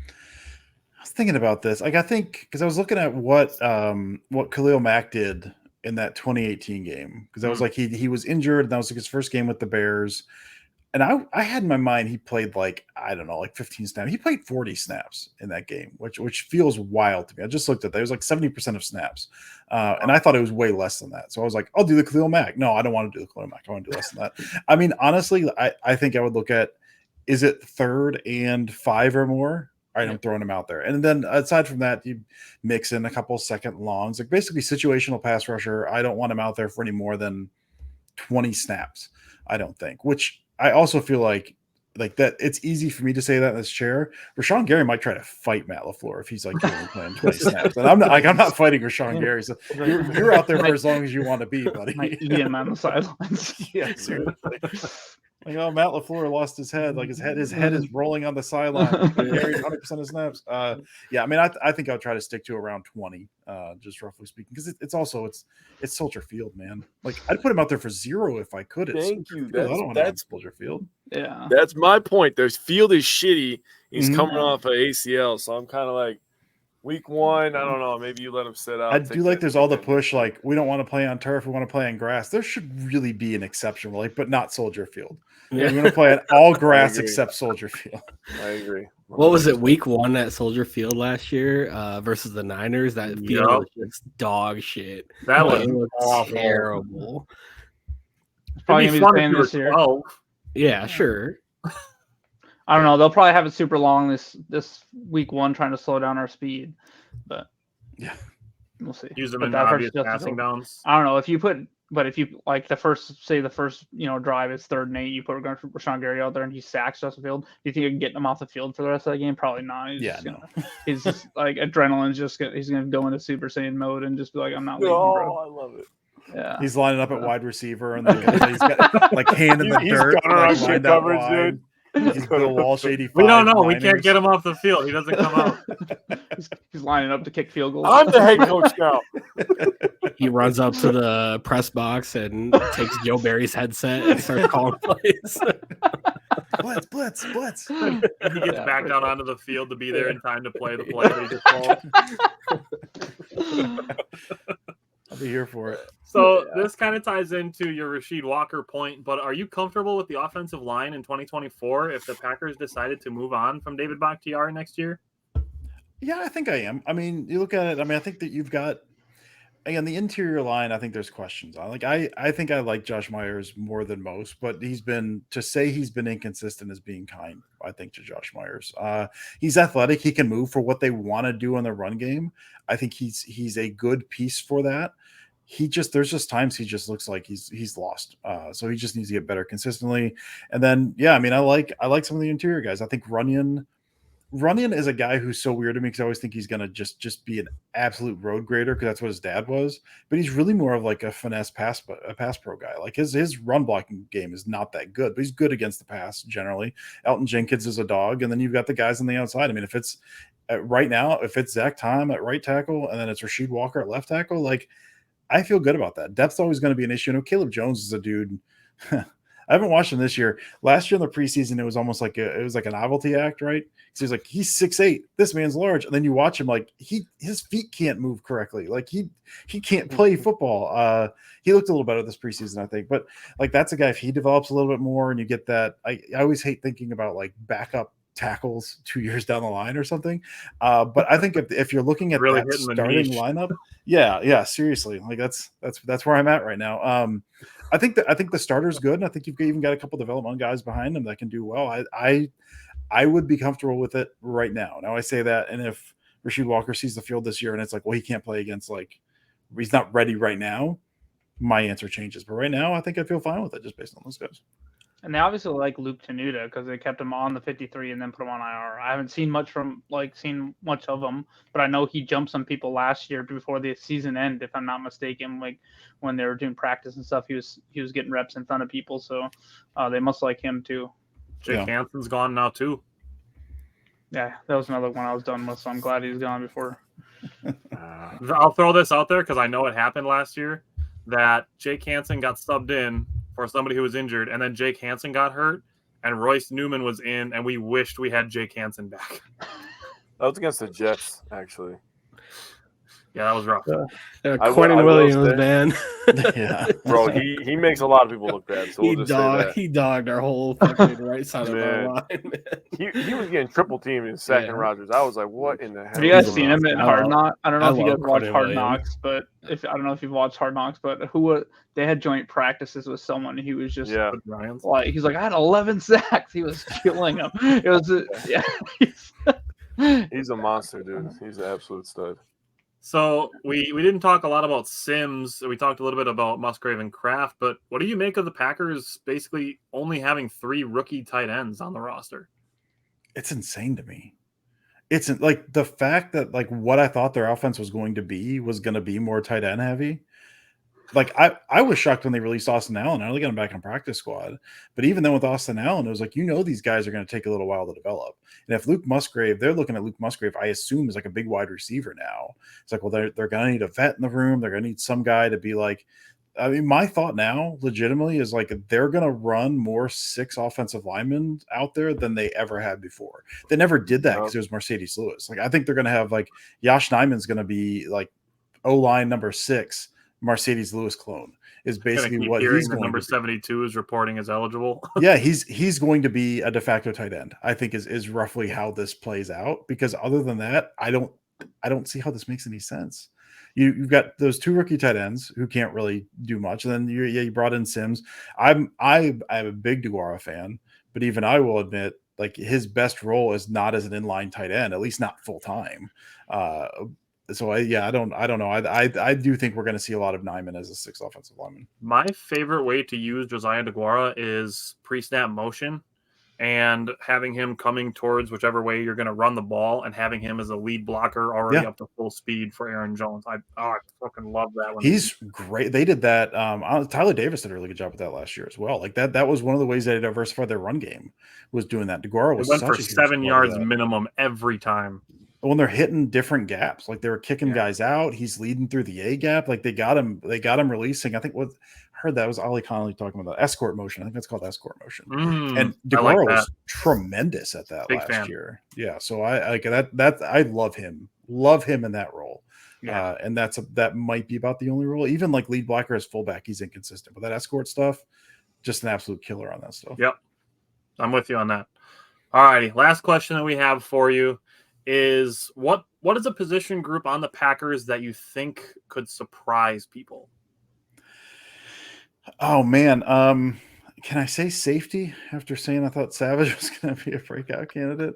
S5: I was thinking about this. Like, I think because I was looking at what Khalil Mack did in that 2018 game, because I was like, he was injured, and that was like his first game with the Bears. And I had in my mind he played like 15 snaps. He played 40 snaps in that game, which feels wild to me. I just looked at that. It was like 70% of snaps. And I thought it was way less than that. So I was like, I'll do the Khalil Mack. No, I don't want to do the Khalil Mack. I want to do less than that. I mean, honestly, I think I would look at, is it 3rd and 5 or more? All right, I'm throwing him out there. And then aside from that, you mix in a couple second longs, like basically situational pass rusher. I don't want him out there for any more than 20 snaps, I don't think, which I also feel like that it's easy for me to say that in this chair. Rashawn Gary might try to fight Matt LaFleur if he's like playing 20 snaps. And I'm not fighting Rashawn Gary. So you're out there for as long as you want to be, buddy.
S3: Might eat him on the sidelines.
S5: Yeah, seriously. Like, oh, Matt LaFleur lost his head. Like his head is rolling on the sideline. Gary's 100% of snaps. Yeah, I mean, I think I'll try to stick to around 20, just roughly speaking, because it's Soldier Field, man. Like I'd put him out there for 0 if I could.
S1: Thank you.
S5: I don't want to have Soldier Field.
S3: Yeah,
S1: that's my point. Their field is shitty. He's coming off of ACL, so I'm kind of like, week 1, I don't know. Maybe you let him sit out.
S5: I do like there's all the push, like we don't want to play on turf, we want to play on grass. There should really be an exception, like, but not Soldier Field. Yeah. We want to play on all grass except Soldier Field.
S1: I agree.
S2: What was it, week 1 at Soldier Field last year versus the Niners? That field was just dog shit.
S4: That was
S2: terrible.
S3: It's probably going to be the same this year.
S2: Yeah, sure.
S3: I don't know. They'll probably have it super long this week 1, trying to slow down our speed, but
S5: yeah,
S3: we'll see.
S4: Use them in obvious passing downs.
S3: I don't know if you like the first drive is 3rd and 8, you put Rashawn Gary out there and he sacks Justin Field. Do you think you can get him off the field for the rest of the game? Probably not. He's just like adrenaline's he's gonna go into Super Saiyan mode and just be like, I'm not leaving, bro.
S1: I love it.
S3: Yeah,
S5: he's lining up at wide receiver and he's got like hand in the dirt.
S1: He's gunning coverage, dude.
S5: He's Bill Walsh 85.
S4: We don't know. We can't get him off the field. He doesn't come out.
S3: he's lining up to kick field goals.
S1: I'm the head coach now.
S2: He runs up to the press box and takes Joe Barry's headset and starts calling plays.
S5: Blitz.
S4: He gets back down onto the field to be there in time to play the play that he just called.
S5: I'll be here for it.
S4: So this kind of ties into your Rasheed Walker point, but are you comfortable with the offensive line in 2024 if the Packers decided to move on from David Bakhtiari next year?
S5: Yeah, I think I am. I mean, you look at it. I mean, I think that you've got, again, the interior line. I think there's questions on. Like, I think I like Josh Myers more than most, but he's been inconsistent as being kind. I think to Josh Myers, he's athletic. He can move for what they want to do in the run game. I think he's a good piece for that. There's just times he just looks like he's lost. So he just needs to get better consistently. And then, yeah, I mean, I like some of the interior guys. I think Runyon is a guy who's so weird to me because I always think he's gonna just be an absolute road grader because that's what his dad was. But he's really more of like a finesse pass pro guy. Like his run blocking game is not that good, but he's good against the pass generally. Elton Jenkins is a dog, and then you've got the guys on the outside. I mean, if it's right now, if it's Zach Tom at right tackle and then it's Rasheed Walker at left tackle, like I feel good about that. Depth's always going to be an issue. Caleb Jones is a dude. I haven't watched him this year. Last year in the preseason, it was almost like it was like a novelty act, right? Because he's 6'8". This man's large, and then you watch him like his feet can't move correctly. Like he can't play football. He looked a little better this preseason, I think. But like that's a guy, if he develops a little bit more, and you get that, I always hate thinking about like backup tackles 2 years down the line or something. But I think if you're looking at
S4: Really
S5: that
S4: hitting the
S5: starting
S4: niche.
S5: lineup, yeah, seriously, like that's where I'm at right now. I think the starter's good, and I think you've even got a couple development guys behind him that can do well. I would be comfortable with it right now. Now I say that, and if Rasheed Walker sees the field this year and it's like, well, he can't play against he's not ready right now, my answer changes. But right now, I think I feel fine with it just based on those guys.
S3: And they obviously like Luke Tenuta because they kept him on the 53 and then put him on IR. I haven't seen much of him, but I know he jumped some people last year before the season end, if I'm not mistaken. Like when they were doing practice and stuff, he was getting reps in front of people, so they must like him too.
S4: Jake Hanson's gone now too.
S3: Yeah, that was another one I was done with, so I'm glad he's gone before.
S4: I'll throw this out there because I know it happened last year that Jake Hanson got subbed in for somebody who was injured, and then Jake Hanson got hurt, and Royce Newman was in, and we wished we had Jake Hanson back.
S1: That was against the Jets, actually.
S4: Yeah, that was rough.
S2: Quentin Williams, man.
S5: Yeah,
S1: Bro, he makes a lot of people look bad. So we'll just say that.
S2: He dogged our whole fucking right side of our line. Man.
S1: He was getting triple teamed in second Rodgers. I was like, what in the hell?
S3: Have you guys seen him in Hard Knocks? I don't know if you guys watch
S2: Quentin
S3: Hard
S2: Williams.
S3: Knocks, but I don't know if you've watched Hard Knocks, but they had joint practices with someone. He was just like, he's like, I had 11 sacks. He was killing him. It was
S1: He's a monster, dude. He's an absolute stud.
S4: So we didn't talk a lot about Sims. We talked a little bit about Musgrave and Kraft, but what do you make of the Packers basically only having 3 rookie tight ends on the roster?
S5: it's insane to me. It's like the fact that like what I thought their offense was going to be more tight end heavy. Like I was shocked when they released Austin Allen. I only got him back on practice squad, but even then with Austin Allen, it was like, these guys are going to take a little while to develop. And if Luke Musgrave, they're looking at Luke Musgrave, I assume is like a big wide receiver now. It's like, well, they're going to need a vet in the room. They're going to need some guy to be like. I mean, my thought now, legitimately, is like they're going to run more 6 offensive linemen out there than they ever had before. They never did that because it was Mercedes Lewis. Like I think they're going to have like Josh Nyman's going to be like O-line number 6. Mercedes Lewis clone is basically what he's going
S4: number
S5: to be.
S4: 72 is reporting as eligible.
S5: Yeah, he's going to be a de facto tight end. I think is roughly how this plays out, because other than that, I don't see how this makes any sense. You've got those 2 rookie tight ends who can't really do much. And then you brought in Sims. I'm a big DeGuara fan, but even I will admit like his best role is not as an inline tight end, at least not full time. So I don't know. I do think we're going to see a lot of Nyman as a 6th offensive lineman.
S4: My favorite way to use Josiah DeGuara is pre-snap motion and having him coming towards whichever way you're going to run the ball and having him as a lead blocker already up to full speed for Aaron Jones. I fucking love that one.
S5: He's great. They did that. Tyler Davis did a really good job with that last year as well. Like that was one of the ways they diversified their run game, was doing that. DeGuara was
S4: went
S5: such
S4: for
S5: a huge
S4: 7
S5: part of
S4: yards
S5: that.
S4: minimum every time.
S5: When they're hitting different gaps, like they were kicking guys out, he's leading through the A gap. Like they got him releasing. I think I heard that was Ollie Connolly talking about that escort motion. I think that's called escort motion. And DeGuara was tremendous at that last year. Yeah. So I like that. I love him in that role.
S3: Yeah.
S5: And that might be about the only role. Even like lead blocker as fullback, he's inconsistent. But that escort stuff, just an absolute killer on that stuff.
S4: Yep. I'm with you on that. All righty. Last question that we have for you is what is a position group on the Packers that you think could surprise people?
S5: Oh man. Can I say safety after saying I thought Savage was going to be a breakout candidate?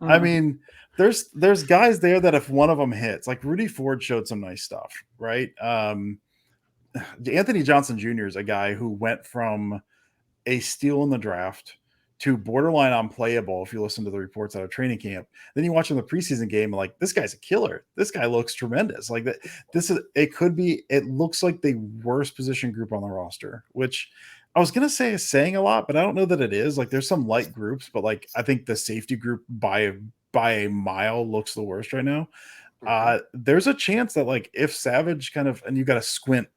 S5: I mean, there's guys there that if one of them hits, like Rudy Ford showed some nice stuff, right? Anthony Johnson Jr. is a guy who went from a steal in the draft to borderline unplayable if you listen to the reports out of training camp. Then you watch him in the preseason game and like, this guy's a killer. This guy looks tremendous. Like that, it looks like the worst position group on the roster, which I was gonna say is saying a lot, but I don't know that it is. Like there's some light groups, but like I think the safety group by a mile looks the worst right now. There's a chance that like if Savage kind of, and you got to squint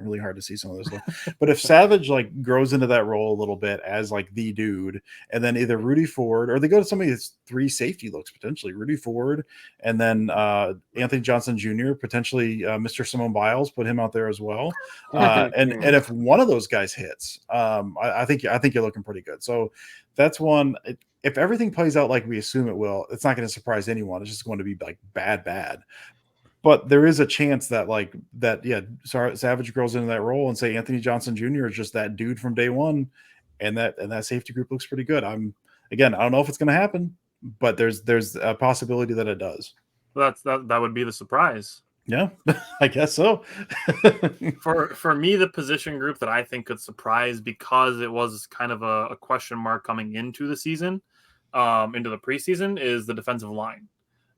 S5: really hard to see some of this stuff. But if Savage like grows into that role a little bit as like the dude, and then either Rudy Ford or they go to somebody that's 3 safety looks potentially Rudy Ford, and then Anthony Johnson Jr. potentially Mr. Simone Biles, put him out there as well. And if one of those guys hits, I think you're looking pretty good. So that's one. If everything plays out like we assume it will, it's not going to surprise anyone. It's just going to be like bad. But there is a chance that Savage grows into that role and say Anthony Johnson Jr. is just that dude from day one, and that safety group looks pretty good. I don't know if it's going to happen, but there's a possibility that it does.
S4: That would be the surprise.
S5: Yeah, I guess so.
S4: For me, the position group that I think could surprise because it was kind of a question mark coming into the season, into the preseason, is the defensive line.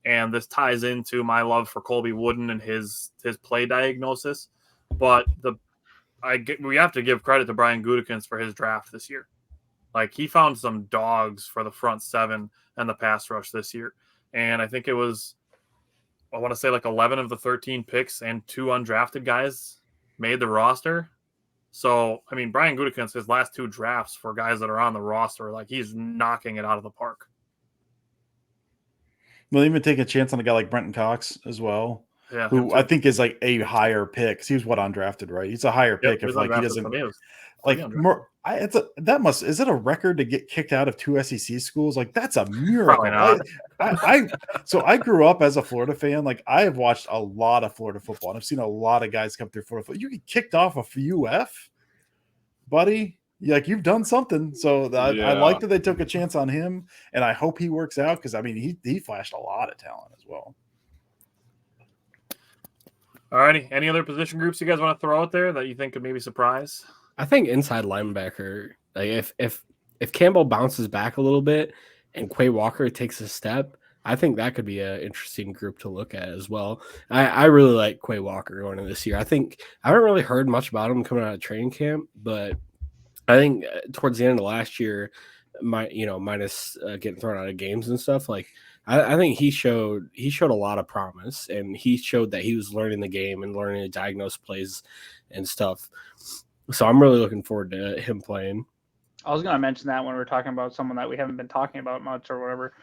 S4: And this ties into my love for Colby Wooden and his play diagnosis. But we have to give credit to Brian Gutekunst for his draft this year. Like he found some dogs for the front 7 and the pass rush this year. And I think it was, I want to say like 11 of the 13 picks and 2 undrafted guys made the roster. So, I mean, Brian Gutekunst, his last 2 drafts for guys that are on the roster, like he's knocking it out of the park.
S5: We'll even take a chance on a guy like Brenton Cox as well, who
S4: I
S5: think is like a higher pick. He was undrafted, right? He's a higher pick if like he doesn't like more. Is it a record to get kicked out of 2 SEC schools? Like that's a miracle. So I grew up as a Florida fan. Like I have watched a lot of Florida football, and I've seen a lot of guys come through Florida football. You get kicked off of UF, buddy. Like you've done something. So I like that they took a chance on him, and I hope he works out because I mean he flashed a lot of talent as well.
S4: All righty. Any other position groups you guys want to throw out there that you think could maybe surprise?
S2: I think inside linebacker, like if Campbell bounces back a little bit and Quay Walker takes a step, I think that could be an interesting group to look at as well. I really like Quay Walker going into this year. I think I haven't really heard much about him coming out of training camp, but I think towards the end of last year, minus getting thrown out of games and stuff, like I think he showed a lot of promise, and he showed that he was learning the game and learning to diagnose plays and stuff. So I'm really looking forward to him playing.
S3: I was going to mention that when we were talking about someone that we haven't been talking about much or whatever,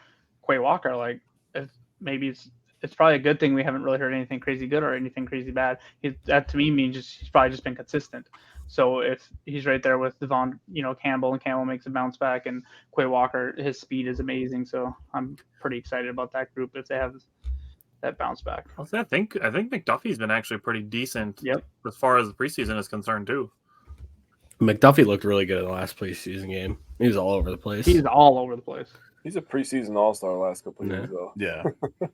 S3: Quay Walker. Like it's probably a good thing we haven't really heard anything crazy good or anything crazy bad. That to me means he's probably just been consistent. So if he's right there with Devon, Campbell, and Campbell makes a bounce back, and Quay Walker, his speed is amazing. So I'm pretty excited about that group if they have that bounce back.
S4: I think McDuffie's been actually pretty decent.
S3: Yep.
S4: As far as the preseason is concerned too.
S2: McDuffie looked really good in the last preseason game. He was all over the place.
S3: He's all over the place.
S1: He's a preseason all-star last couple of years, though.
S5: Yeah.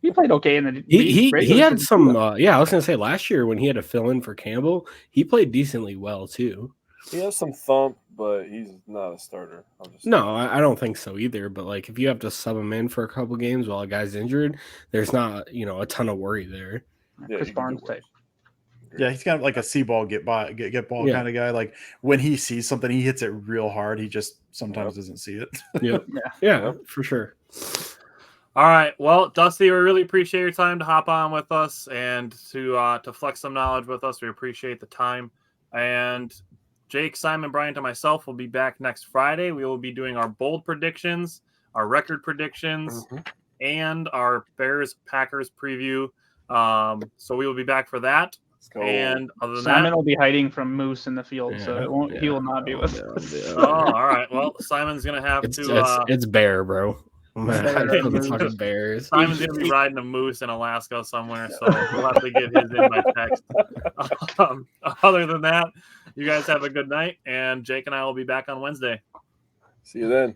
S3: He played okay in the
S2: he had some I was gonna say last year when he had to fill in for Campbell, he played decently well too.
S1: He has some thump, but he's not a starter.
S2: I don't think so either. But like if you have to sub him in for a couple games while a guy's injured, there's not a ton of worry there.
S1: Yeah,
S3: Chris Barnes type.
S5: Yeah, he's kind of like a see ball, get ball kind of guy. Like when he sees something, he hits it real hard. He just sometimes doesn't see it.
S2: Yeah, for sure.
S4: All right. Well, Dusty, we really appreciate your time to hop on with us and to flex some knowledge with us. We appreciate the time. And Jake, Simon, Bryant, and myself will be back next Friday. We will be doing our bold predictions, our record predictions, and our Bears-Packers preview. So we will be back for that.
S1: Let's go.
S4: And other than
S3: Simon
S4: that,
S3: will be hiding from Moose in the field, so it won't. He will not be with
S2: Yeah,
S3: us.
S2: yeah.
S4: oh, all right. Well, Simon's gonna have to.
S2: It's bear, bro. I'm gonna
S3: Bear
S2: hide from the
S3: moose.
S2: fucking bears.
S4: Simon's gonna be riding a moose in Alaska somewhere, so we'll have to get his in by text. Other than that, you guys have a good night, and Jake and I will be back on Wednesday.
S1: See you then.